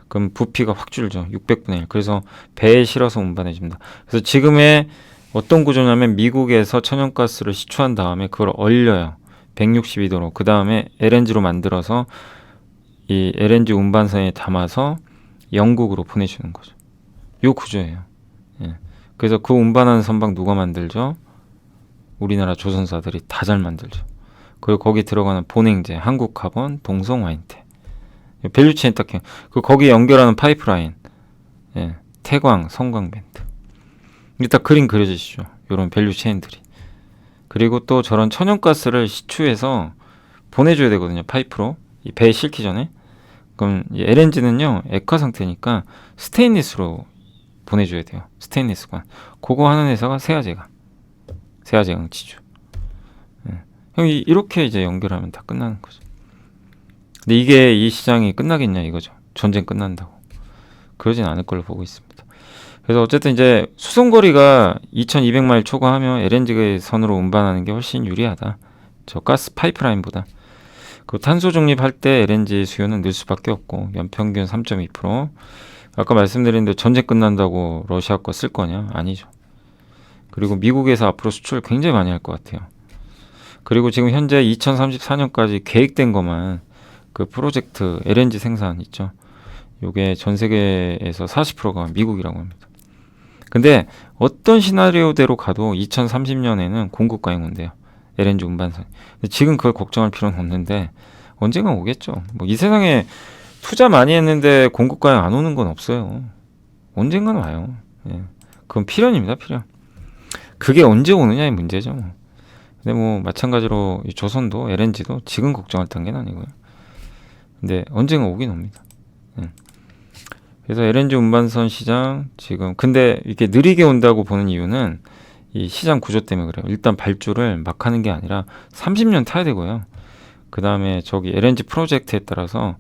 그럼 부피가 확 줄죠. 600분의 1. 그래서 배에 실어서 운반해줍니다. 그래서 지금의 어떤 구조냐면 미국에서 천연가스를 시추한 다음에 그걸 얼려요. 162도로. 그 다음에 LNG로 만들어서 이 LNG 운반선에 담아서 영국으로 보내주는 거죠. 요 구조예요. 그래서 그 운반하는 선박 누가 만들죠? 우리나라 조선사들이 다 잘 만들죠. 그리고 거기 들어가는 본행제, 한국카본, 동성와인테, 밸류체인 딱 거기에 연결하는 파이프라인, 태광, 성광밴드. 딱 그림 그려지시죠. 이런 밸류체인들이. 그리고 또 저런 천연가스를 시추해서 보내줘야 되거든요. 파이프로. 이 배에 싣기 전에. 그럼 LNG는요, 액화 상태니까 스테인리스로 보내줘야 돼요. 스테인리스관. 그거 하는 회사가 세아제강치주. 이렇게 이제 연결하면 다 끝나는 거죠. 근데 이게 이 시장이 끝나겠냐 이거죠. 전쟁 끝난다고. 그러진 않을 걸로 보고 있습니다. 그래서 어쨌든 이제 수송거리가 2200마일 초과하면 LNG 선으로 운반하는 게 훨씬 유리하다. 저 가스 파이프라인보다. 그 탄소 중립할 때 LNG 수요는 늘 수밖에 없고, 연평균 3.2%. 아까 말씀드린 대로 전쟁 끝난다고 러시아 거 쓸 거냐? 아니죠. 그리고 미국에서 앞으로 수출 굉장히 많이 할 것 같아요. 그리고 지금 현재 2034년까지 계획된 것만 그 프로젝트 LNG 생산 있죠. 요게 전 세계에서 40%가 미국이라고 합니다. 근데 어떤 시나리오대로 가도 2030년에는 공급 가용 온대요. LNG 운반선. 근데 지금 그걸 걱정할 필요는 없는데 언젠가 오겠죠. 뭐 이 세상에 투자 많이 했는데 공급 가용 안 오는 건 없어요. 언젠가는 와요. 그건 필연입니다. 필연. 그게 언제 오느냐의 문제죠. 근데 뭐 마찬가지로 이 조선도 LNG도 지금 걱정할 단계는 아니고요. 근데 언젠가 오긴 옵니다. 그래서 LNG 운반선 시장 지금 근데 이렇게 느리게 온다고 보는 이유는 이 시장 구조 때문에 그래요. 일단 발주를 막 하는 게 아니라 30년 타야 되고요. 그 다음에 저기 LNG 프로젝트에 따라서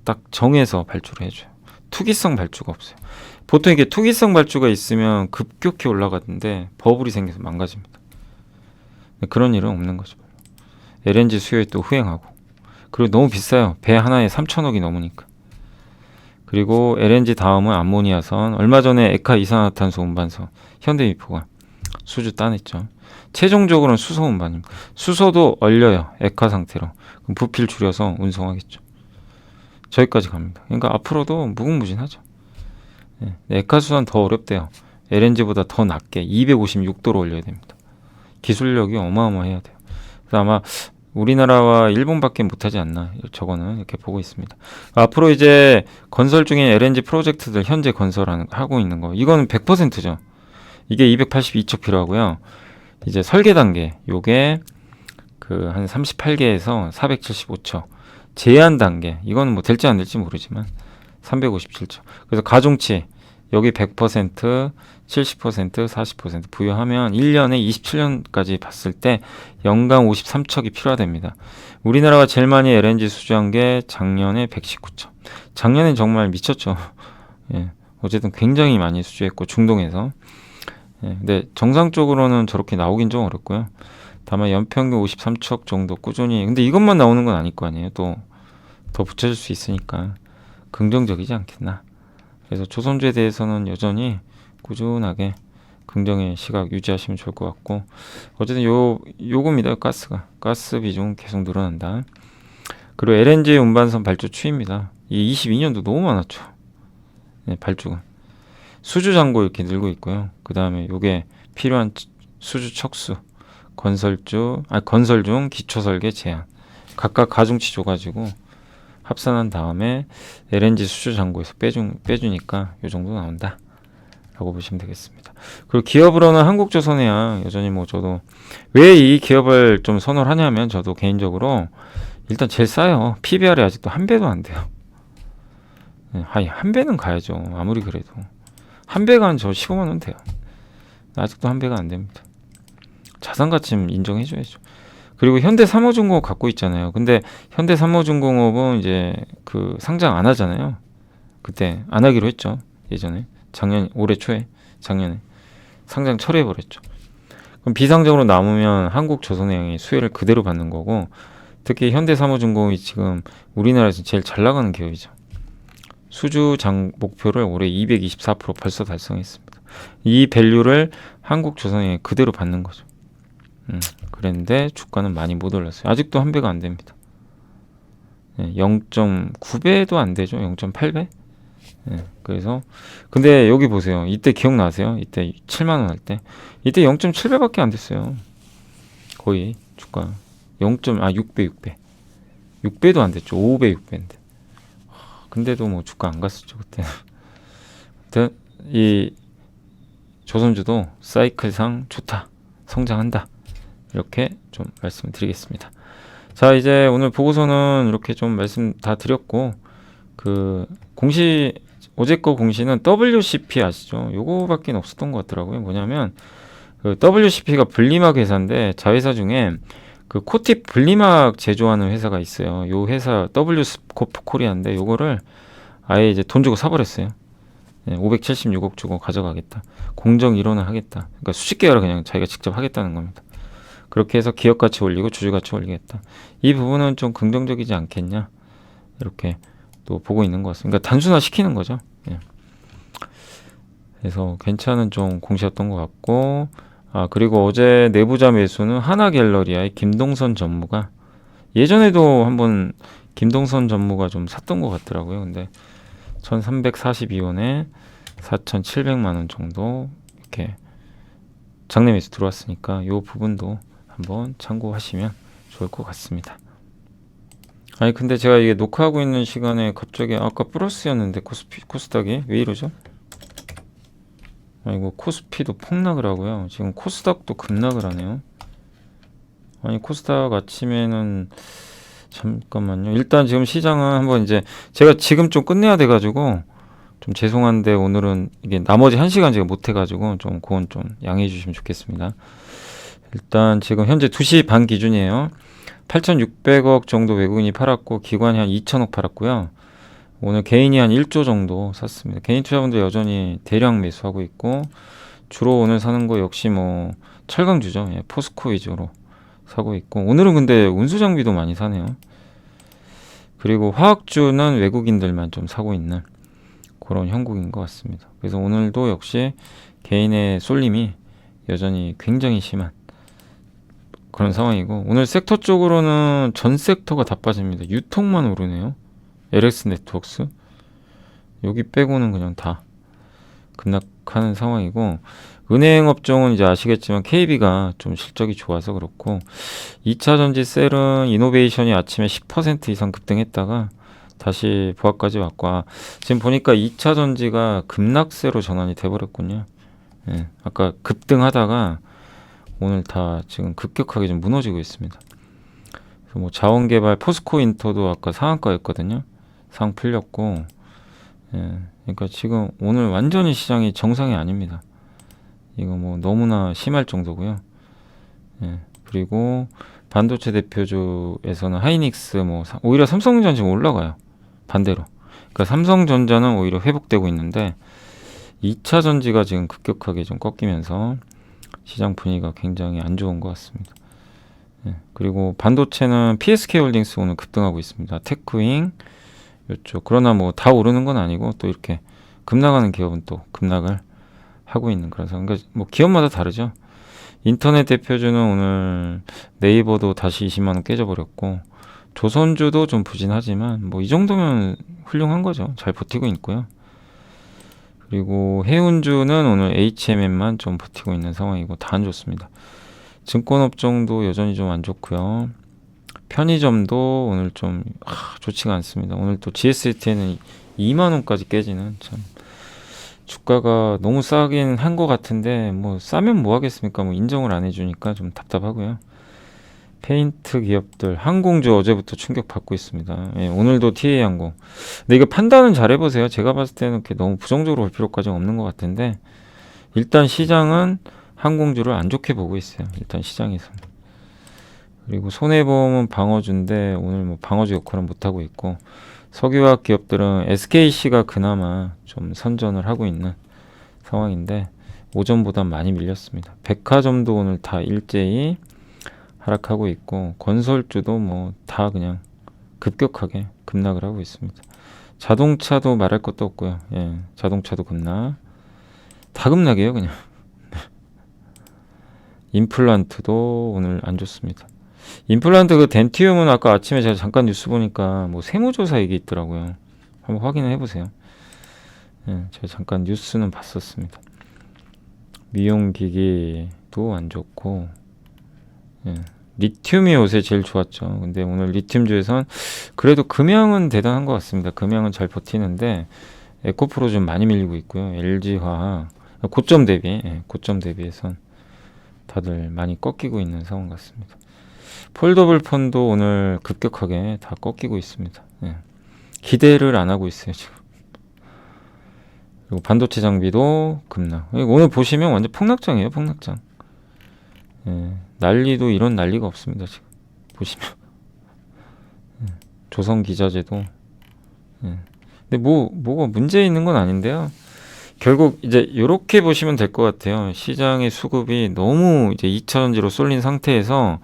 딱 정해서 발주를 해줘요. 투기성 발주가 없어요. 보통 이게 투기성 발주가 있으면 급격히 올라가던데 버블이 생겨서 망가집니다. 그런 일은 없는 거죠. LNG 수요에 또 후행하고. 그리고 너무 비싸요. 배 하나에 3,000억이 넘으니까. 그리고 LNG 다음은 암모니아선, 얼마 전에 에카 이산화탄소 운반선 현대미포가 수주 따냈죠. 최종적으로는 수소 운반입니다. 수소도 얼려요. 액화 상태로. 그럼 부피를 줄여서 운송하겠죠. 저기까지 갑니다. 그러니까 앞으로도 무궁무진하죠. 예, 액화 수산 더 어렵대요. LNG보다 더 낮게 256도로 올려야 됩니다. 기술력이 어마어마해야 돼요. 그래서 아마 우리나라와 일본밖에 못하지 않나, 저거는 이렇게 보고 있습니다. 앞으로 이제 건설 중인 LNG 프로젝트들 현재 하고 있는 거, 이거는 100%죠. 이게 282척 필요하고요. 이제 설계 단계, 요게 그 한 38개에서 475척. 제한 단계, 이거는 뭐 될지 안 될지 모르지만 357척. 그래서 가중치 여기 100%, 70%, 40% 부여하면 1년에 27년까지 봤을 때 연간 53척이 필요하답니다. 우리나라가 제일 많이 LNG 수주한 게 작년에 119척. 작년엔 정말 미쳤죠. 예, 어쨌든 굉장히 많이 수주했고 중동에서. 예, 근데 정상적으로는 저렇게 나오긴 좀 어렵고요. 다만 연평균 53척 정도 꾸준히. 근데 이것만 나오는 건 아닐 거 아니에요. 또 더 붙여줄 수 있으니까 긍정적이지 않겠나. 그래서 조선주에 대해서는 여전히 꾸준하게 긍정의 시각 유지하시면 좋을 것 같고, 어쨌든 요겁니다. 가스 비중 계속 늘어난다. 그리고 LNG 운반선 발주 추이입니다. 이 22년도 너무 많았죠. 네, 발주가 수주 잔고 이렇게 늘고 있고요. 그 다음에 요게 필요한 수주 척수, 건설 중 기초 설계 제한, 각각 가중치 줘가지고 합산한 다음에 LNG 수주 잔고에서 빼주니까 요 정도 나온다 라고 보시면 되겠습니다. 그리고 기업으로는 한국조선해양 여전히 뭐 저도 왜 이 기업을 좀 선호를 하냐면, 저도 개인적으로 일단 제일 싸요. PBR이 아직도 한 배도 안 돼요. 아니, 한 배는 가야죠. 아무리 그래도 한 배가 한 저 15만 원 돼요. 아직도 한 배가 안 됩니다. 자산 가치 인정해줘야죠. 그리고 현대삼호중공업 갖고 있잖아요. 근데 현대삼호중공업은 이제 그 상장 안 하잖아요. 그때 안 하기로 했죠. 예전에 올해 초에 작년에 상장 철회해버렸죠. 그럼 비상적으로 남으면 한국조선해양이 수혜를 그대로 받는 거고, 특히 현대삼호중공업이 지금 우리나라에서 제일 잘 나가는 기업이죠. 수주장 목표를 올해 224% 벌써 달성했습니다. 이 밸류를 한국조선해양이 그대로 받는 거죠. 그랬는데 주가는 많이 못 올랐어요. 아직도 한 배가 안 됩니다. 0.9배도 안 되죠. 0.8배? 그래서 근데 여기 보세요. 이때 기억나세요? 이때 7만 원 할 때. 이때 0.7배밖에 안 됐어요. 거의 주가 6배. 6배도 안 됐죠. 5배, 6배인데. 근데도 뭐 주가 안 갔었죠, 그때. 이 조선주도 사이클상 좋다. 성장한다. 이렇게 좀 말씀드리겠습니다. 자, 이제 오늘 보고서는 이렇게 좀 말씀 다 드렸고, 그 어제 거 공시는 WCP 아시죠? 요거밖에 없었던 것 같더라고요. 뭐냐면 그 WCP가 분리막 회사인데, 자회사 중에 그 코팁 분리막 제조하는 회사가 있어요. 요 회사 W스코프 코리아인데, 요거를 아예 이제 돈 주고 사버렸어요. 576억 주고 가져가겠다. 공정 이론을 하겠다. 그러니까 수십 개월을 그냥 자기가 직접 하겠다는 겁니다. 그렇게 해서 기업 가치 올리고 주주 가치 올리겠다. 이 부분은 좀 긍정적이지 않겠냐, 이렇게 또 보고 있는 것 같습니다. 그러니까 단순화 시키는 거죠. 예. 그래서 괜찮은 좀 공시였던 것 같고, 그리고 어제 내부자 매수는 하나갤러리아의 김동선 전무가, 예전에도 한번 김동선 전무가 좀 샀던 것 같더라고요. 근데 1342원에 4700만 원 정도 이렇게 장내 매수 들어왔으니까 이 부분도 한번 참고하시면 좋을 것 같습니다. 아니, 근데 제가 이게 녹화하고 있는 시간에 갑자기 아까 플러스였는데 코스닥이 왜 이러죠? 아이고, 코스피도 폭락을 하고요. 지금 코스닥도 급락을 하네요. 아니, 코스닥 아침에는, 잠깐만요. 일단 지금 시장은 한번 이제 제가 지금 좀 끝내야 돼가지고 좀 죄송한데, 오늘은 이게 나머지 1시간 제가 못해가지고 좀 그건 좀 양해해 주시면 좋겠습니다. 일단 지금 현재 2시 반 기준이에요. 8,600억 정도 외국인이 팔았고, 기관이 한 2,000억 팔았고요. 오늘 개인이 한 1조 정도 샀습니다. 개인 투자분들 여전히 대량 매수하고 있고, 주로 오늘 사는 거 역시 뭐 철강주죠. 예, 포스코 위주로 사고 있고, 오늘은 근데 운수장비도 많이 사네요. 그리고 화학주는 외국인들만 좀 사고 있는 그런 형국인 것 같습니다. 그래서 오늘도 역시 개인의 쏠림이 여전히 굉장히 심한 그런 상황이고, 오늘 섹터 쪽으로는 전 섹터가 다 빠집니다. 유통만 오르네요. LX 네트워크스 여기 빼고는 그냥 다 급락하는 상황이고, 은행 업종은 이제 아시겠지만 KB가 좀 실적이 좋아서 그렇고, 2차 전지 셀은 이노베이션이 아침에 10% 이상 급등했다가 다시 보합까지 왔고, 지금 보니까 2차 전지가 급락세로 전환이 돼버렸군요. 예, 아까 급등하다가 오늘 다 지금 급격하게 좀 무너지고 있습니다. 그래서 뭐 자원개발 포스코 인터도 아까 상한가였거든요. 상 풀렸고, 예, 그러니까 지금 오늘 완전히 시장이 정상이 아닙니다. 이거 뭐 너무나 심할 정도고요. 예, 그리고 반도체 대표주에서는 하이닉스 오히려 삼성전자 지금 올라가요. 반대로. 그러니까 삼성전자는 오히려 회복되고 있는데 2차 전지가 지금 급격하게 좀 꺾이면서 시장 분위기가 굉장히 안 좋은 것 같습니다. 예, 그리고 반도체는 PSK홀딩스 오늘 급등하고 있습니다. 테크윙 이쪽. 그러나 뭐 다 오르는 건 아니고 또 이렇게 급락하는 기업은 또 급락을 하고 있는 그런 상황. 그러니까 뭐 기업마다 다르죠. 인터넷 대표주는 오늘 네이버도 다시 20만 원 깨져버렸고, 조선주도 좀 부진하지만 뭐 이 정도면 훌륭한 거죠. 잘 버티고 있고요. 그리고 해운주는 오늘 HMM만 좀 버티고 있는 상황이고 다 안 좋습니다. 증권업종도 여전히 좀 안 좋고요. 편의점도 오늘 좀 좋지가 않습니다. 오늘 또 GST에는 2만 원까지 깨지는, 참 주가가 너무 싸긴 한 것 같은데 뭐 싸면 뭐 하겠습니까? 뭐 인정을 안 해주니까 좀 답답하고요. 페인트 기업들, 항공주 어제부터 충격받고 있습니다. 예, 오늘도 TA항공. 근데 이거 판단은 잘 해보세요. 제가 봤을 때는 이렇게 너무 부정적으로 볼 필요까지는 없는 것 같은데, 일단 시장은 항공주를 안 좋게 보고 있어요. 일단 시장에서는. 그리고 손해보험은 방어주인데 오늘 뭐 방어주 역할은 못하고 있고, 석유화학 기업들은 SKC가 그나마 좀 선전을 하고 있는 상황인데 오전보다 많이 밀렸습니다. 백화점도 오늘 다 일제히 하락하고 있고, 건설주도 뭐 다 그냥 급격하게 급락을 하고 있습니다. 자동차도 말할 것도 없고요. 예, 자동차도 급락. 다 급락이에요, 그냥. 임플란트도 오늘 안 좋습니다. 임플란트 그 덴티움은 아까 아침에 제가 잠깐 뉴스 보니까 뭐 세무조사 얘기 있더라고요. 한번 확인을 해보세요. 예, 제가 잠깐 뉴스는 봤었습니다. 미용기기도 안 좋고, 예, 리튬이 요새 제일 좋았죠. 근데 오늘 리튬주에선 그래도 금양은 대단한 것 같습니다. 금양은 잘 버티는데 에코프로 좀 많이 밀리고 있고요. LG화학 고점 대비해선 다들 많이 꺾이고 있는 상황 같습니다. 폴더블 폰도 오늘 급격하게 다 꺾이고 있습니다. 예. 기대를 안 하고 있어요, 지금. 그리고 반도체 장비도 급락. 오늘 보시면 완전 폭락장이에요, 폭락장. 예. 난리도 이런 난리가 없습니다, 지금. 보시면. 예. 조선기자재도. 예. 근데 뭐가 문제 있는 건 아닌데요. 결국 이제 이렇게 보시면 될 것 같아요. 시장의 수급이 너무 이제 2차전지로 쏠린 상태에서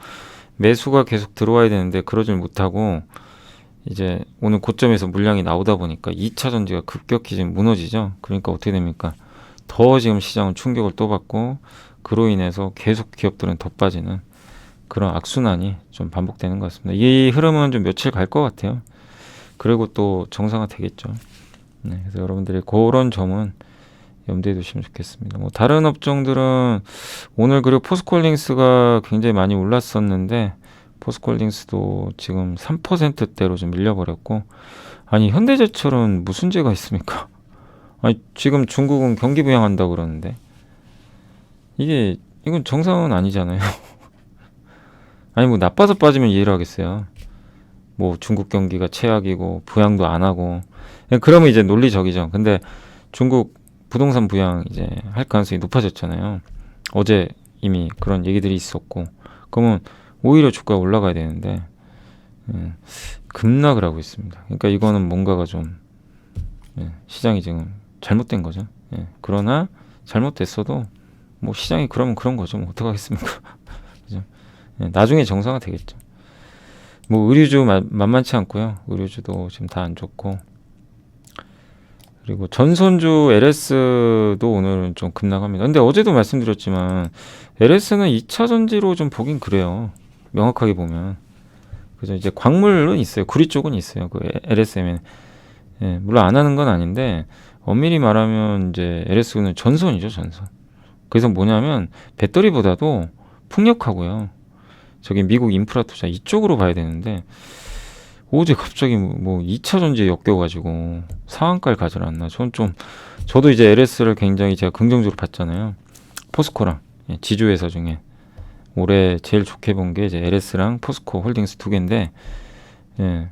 매수가 계속 들어와야 되는데 그러질 못하고, 이제 오늘 고점에서 물량이 나오다 보니까 2차 전지가 급격히 지금 무너지죠. 그러니까 어떻게 됩니까? 더 지금 시장은 충격을 또 받고, 그로 인해서 계속 기업들은 더 빠지는 그런 악순환이 좀 반복되는 것 같습니다. 이 흐름은 좀 며칠 갈 것 같아요. 그리고 또 정상화 되겠죠. 네, 그래서 여러분들이 그런 점은 염두에 두시면 좋겠습니다. 뭐 다른 업종들은 오늘, 그리고 포스코홀딩스가 굉장히 많이 올랐었는데 포스코홀딩스도 지금 3%대로 좀 밀려버렸고, 아니 현대제철은 무슨 죄가 있습니까? 아니 지금 중국은 경기 부양한다고 그러는데 이건 정상은 아니잖아요. 아니 뭐 나빠서 빠지면 이해를 하겠어요. 뭐 중국 경기가 최악이고 부양도 안 하고, 그러면 이제 논리적이죠. 근데 중국 부동산 부양 이제 할 가능성이 높아졌잖아요. 어제 이미 그런 얘기들이 있었고, 그러면 오히려 주가가 올라가야 되는데 급락을 하고 있습니다. 그러니까 이거는 뭔가가 좀 시장이 지금 잘못된 거죠. 그러나 잘못됐어도 뭐 시장이 그러면 그런 거죠. 뭐 어떡하겠습니까? 그죠? 나중에 정상화 되겠죠. 뭐 의류주 만만치 않고요. 의류주도 지금 다 안 좋고, 그리고 전선주 LS도 오늘은 좀 급락합니다. 근데 어제도 말씀드렸지만 LS는 2차 전지로 좀 보긴 그래요. 명확하게 보면. 그죠? 이제 광물은 있어요. 구리 쪽은 있어요. 그 LSM은. 예, 물론 안 하는 건 아닌데 엄밀히 말하면 이제 LS는 전선이죠, 전선. 그래서 뭐냐면 배터리보다도 풍력하고요. 저기 미국 인프라 투자 이쪽으로 봐야 되는데 어제 갑자기 뭐 2차 전지에 엮여가지고 상한가를 가져놨나. 저도 이제 LS를 굉장히 제가 긍정적으로 봤잖아요. 포스코랑 예, 지주회사 중에 올해 제일 좋게 본 게 이제 LS랑 포스코 홀딩스 두 개인데, 예,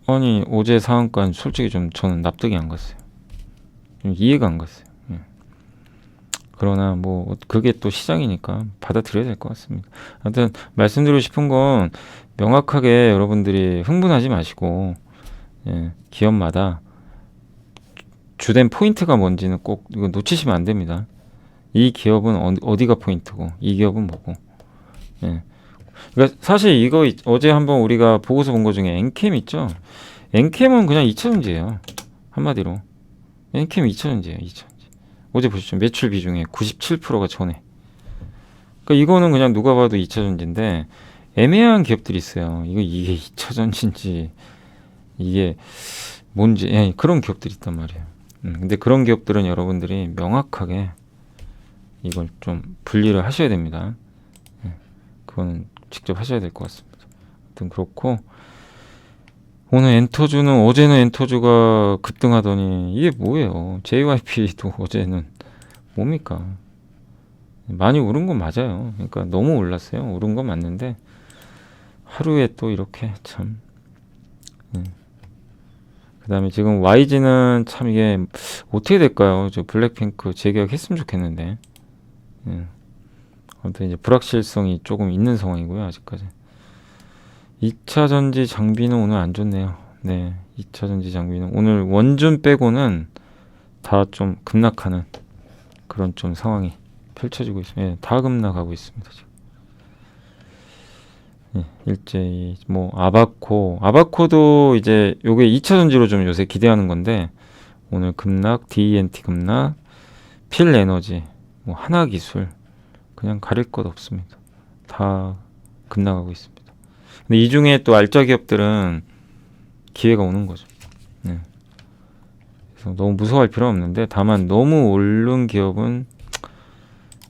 아니 어제 상한가는 솔직히 좀 저는 납득이 안 갔어요. 좀 이해가 안 갔어요. 예. 그러나 뭐 그게 또 시장이니까 받아들여야 될 것 같습니다. 아무튼 말씀드리고 싶은 건 명확하게 여러분들이 흥분하지 마시고, 예, 기업마다 주된 포인트가 뭔지는 꼭 이거 놓치시면 안 됩니다. 이 기업은 어디가 포인트고 이 기업은 뭐고. 예. 그러니까 사실 이거 어제 한번 우리가 보고서 본 거 중에 엔캠 있죠. 엔캠은 그냥 2차전지예요. 한마디로 엔캠 2차전지예요. 2차전지. 어제 보셨죠? 매출 비중에 97%가 전에. 그러니까 이거는 그냥 누가 봐도 2차전지인데 애매한 기업들이 있어요. 이게 2차전지인지 이게 뭔지, 예, 그런 기업들이 있단 말이에요. 근데 그런 기업들은 여러분들이 명확하게 이걸 좀 분리를 하셔야 됩니다. 예, 그거는 직접 하셔야 될 것 같습니다. 아무튼 그렇고 오늘 엔터주는 어제는 엔터주가 급등하더니 이게 뭐예요? JYP도 어제는 뭡니까? 많이 오른 건 맞아요. 그러니까 너무 올랐어요. 오른 건 맞는데 하루에 또 이렇게 참. 그 다음에 지금 YG는 참 이게 어떻게 될까요? 저 블랙핑크 재계약했으면 좋겠는데. 예. 아무튼 이제 불확실성이 조금 있는 상황이고요. 아직까지. 2차 전지 장비는 오늘 안 좋네요. 네, 2차 전지 장비는 오늘 원준 빼고는 다 좀 급락하는 그런 좀 상황이 펼쳐지고 있습니다. 예, 다 급락하고 있습니다. 지금. 예, 일제히 뭐 아바코도 이제 요게 2차 전지로 좀 요새 기대하는 건데 오늘 급락, DENT 급락, 필에너지, 뭐 하나기술 그냥 가릴 것 없습니다. 다 급락하고 있습니다. 근데 이 중에 또 알짜 기업들은 기회가 오는 거죠. 네. 그래서 너무 무서워할 필요는 없는데 다만 너무 오른 기업은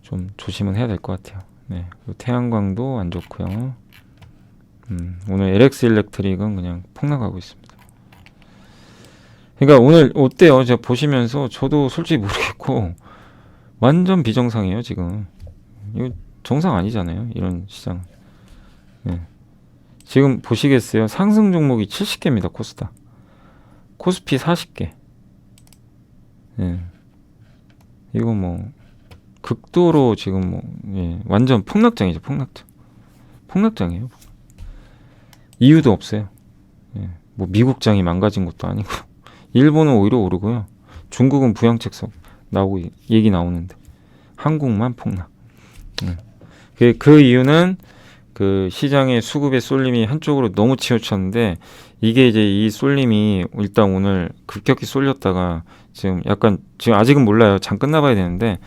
좀 조심은 해야 될 것 같아요. 네. 그리고 태양광도 안 좋고요. 오늘 LX 일렉트릭은 그냥 폭락하고 있습니다. 그러니까 오늘 어때요? 제가 보시면서 저도 솔직히 모르겠고 완전 비정상이에요 지금. 이거 정상 아니잖아요 이런 시장. 네. 지금 보시겠어요? 상승 종목이 70개입니다. 코스닥. 코스피 40개. 예. 이거 뭐 극도로 지금 뭐, 예, 완전 폭락장이죠. 폭락장이에요. 이유도 없어요. 예. 뭐 미국장이 망가진 것도 아니고 일본은 오히려 오르고요. 중국은 부양책석 나오고 얘기 나오는데 한국만 폭락. 그 이유는 그 시장의 수급의 쏠림이 한쪽으로 너무 치우쳤는데 이게 이제 이 쏠림이 일단 오늘 급격히 쏠렸다가 지금 약간 지금 아직은 몰라요. 장 끝나봐야 되는데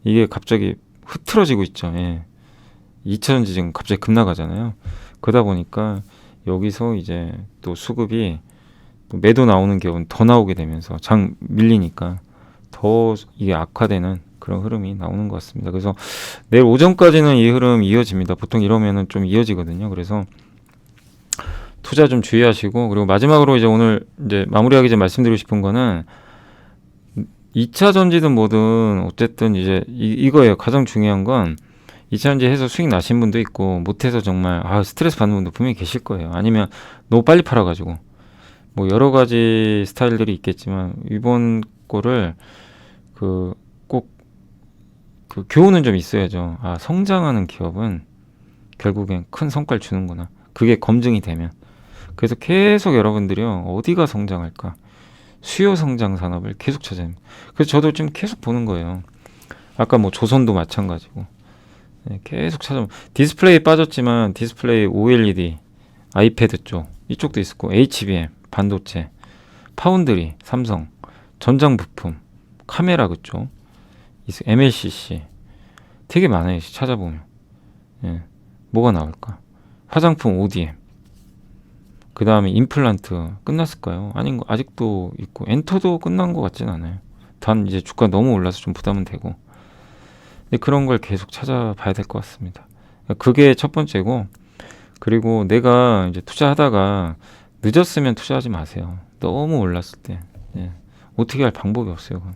이게 갑자기 흐트러지고 있죠. 예. 2차전지 지금 갑자기 급나가잖아요. 그러다 보니까 여기서 이제 또 수급이 또 매도 나오는 경우는 더 나오게 되면서 장 밀리니까 더 이게 악화되는 그런 흐름이 나오는 것 같습니다. 그래서 내일 오전까지는 이 흐름 이어집니다. 보통 이러면은 좀 이어지거든요. 그래서 투자 좀 주의하시고 그리고 마지막으로 이제 오늘 이제 마무리하기 전에 말씀드리고 싶은 거는 2차 전지든 뭐든 어쨌든 이제 이거예요. 가장 중요한 건 2차 전지 해서 수익 나신 분도 있고 못해서 정말 스트레스 받는 분도 분명히 계실 거예요. 아니면 너무 빨리 팔아가지고 뭐 여러 가지 스타일들이 있겠지만 이번 거를 꼭 교훈은 좀 있어야죠. 성장하는 기업은 결국엔 큰 성과를 주는구나. 그게 검증이 되면. 그래서 계속 여러분들이요. 어디가 성장할까? 수요 성장 산업을 계속 찾아야 합니다. 그래서 저도 지금 계속 보는 거예요. 아까 뭐 조선도 마찬가지고. 네, 계속 찾아보면. 디스플레이 빠졌지만 디스플레이 OLED, 아이패드 쪽, 이쪽도 있었고, HBM, 반도체, 파운드리, 삼성, 전장 부품, 카메라 그쪽, MLCC 되게 많아요. 찾아보면. 예. 뭐가 나올까? 화장품 ODM. 그 다음에 임플란트 끝났을까요? 아닌 거 아직도 있고 엔터도 끝난 것 같진 않아요. 단 이제 주가 너무 올라서 좀 부담은 되고. 근데 그런 걸 계속 찾아봐야 될 것 같습니다. 그게 첫 번째고, 그리고 내가 이제 투자하다가 늦었으면 투자하지 마세요. 너무 올랐을 때. 예. 어떻게 할 방법이 없어요. 그건.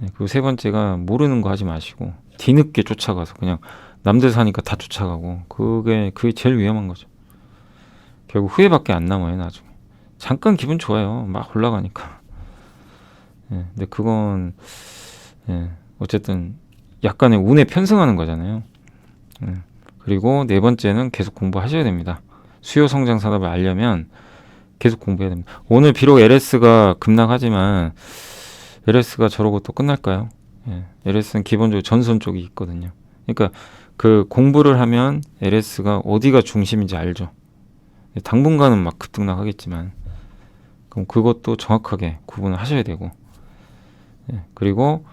예. 그리고 세 번째가 모르는 거 하지 마시고 뒤늦게 쫓아가서 그냥 남들 사니까 다 쫓아가고 그게 제일 위험한 거죠. 결국 후회밖에 안 남아요. 나중에 잠깐 기분 좋아요. 막 올라가니까. 예. 근데 그건 예. 어쨌든 약간의 운에 편승하는 거잖아요. 예. 그리고 네 번째는 계속 공부하셔야 됩니다. 수요 성장 산업을 알려면 계속 공부해야 됩니다. 오늘 비록 LS가 급락하지만 LS가 저러고 또 끝날까요? 예. LS는 기본적으로 전선 쪽이 있거든요. 그러니까 그 공부를 하면 LS가 어디가 중심인지 알죠. 당분간은 막 급등락하겠지만 그럼 그것도 정확하게 구분을 하셔야 되고. 예. 그리고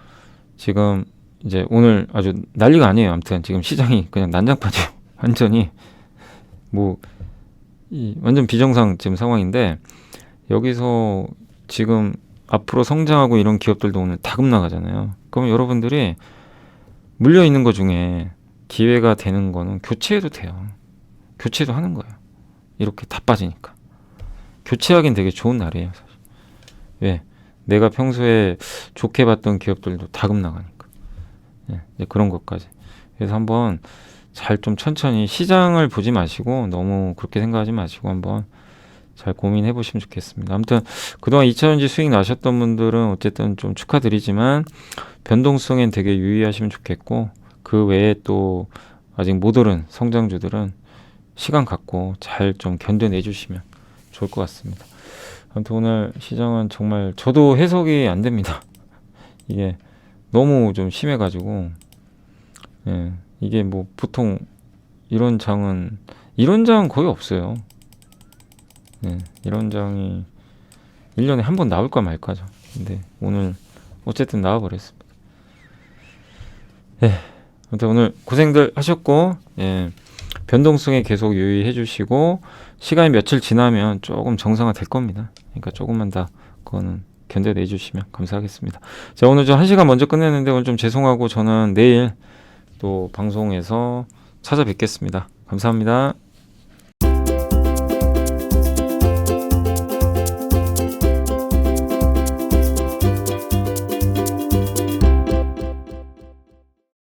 지금 이제 오늘 아주 난리가 아니에요. 아무튼 지금 시장이 그냥 난장판이에요. 완전히 뭐 완전 비정상 지금 상황인데, 여기서 지금 앞으로 성장하고 이런 기업들도 오늘 다 급나가잖아요. 그러면 여러분들이 물려 있는 것 중에 기회가 되는 거는 교체해도 돼요. 교체도 하는 거예요. 이렇게 다 빠지니까 교체하긴 되게 좋은 날이에요. 사실. 왜? 내가 평소에 좋게 봤던 기업들도 다 급나가니까. 예, 이제 그런 것까지. 그래서 한번 잘 좀 천천히 시장을 보지 마시고 너무 그렇게 생각하지 마시고 한번 잘 고민해 보시면 좋겠습니다. 아무튼 그동안 2차전지 수익 나셨던 분들은 어쨌든 좀 축하드리지만 변동성엔 되게 유의하시면 좋겠고, 그 외에 또 아직 못 오른 성장주들은 시간 갖고 잘 좀 견뎌내 주시면 좋을 것 같습니다. 아무튼 오늘 시장은 정말 저도 해석이 안 됩니다. 이게 너무 좀 심해가지고, 예, 이게 뭐 보통 이런 장은 거의 없어요. 예, 이런 장이 1년에 한 번 나올까 말까죠. 근데 오늘 어쨌든 나와버렸습니다. 예, 아무튼 오늘 고생들 하셨고, 예, 변동성에 계속 유의해 주시고 시간이 며칠 지나면 조금 정상화 될 겁니다. 그러니까 조금만 더 그거는 견뎌내 주시면 감사하겠습니다. 자, 오늘 저 1시간 먼저 끝냈는데 오늘 좀 죄송하고 저는 내일 또 방송에서 찾아뵙겠습니다. 감사합니다.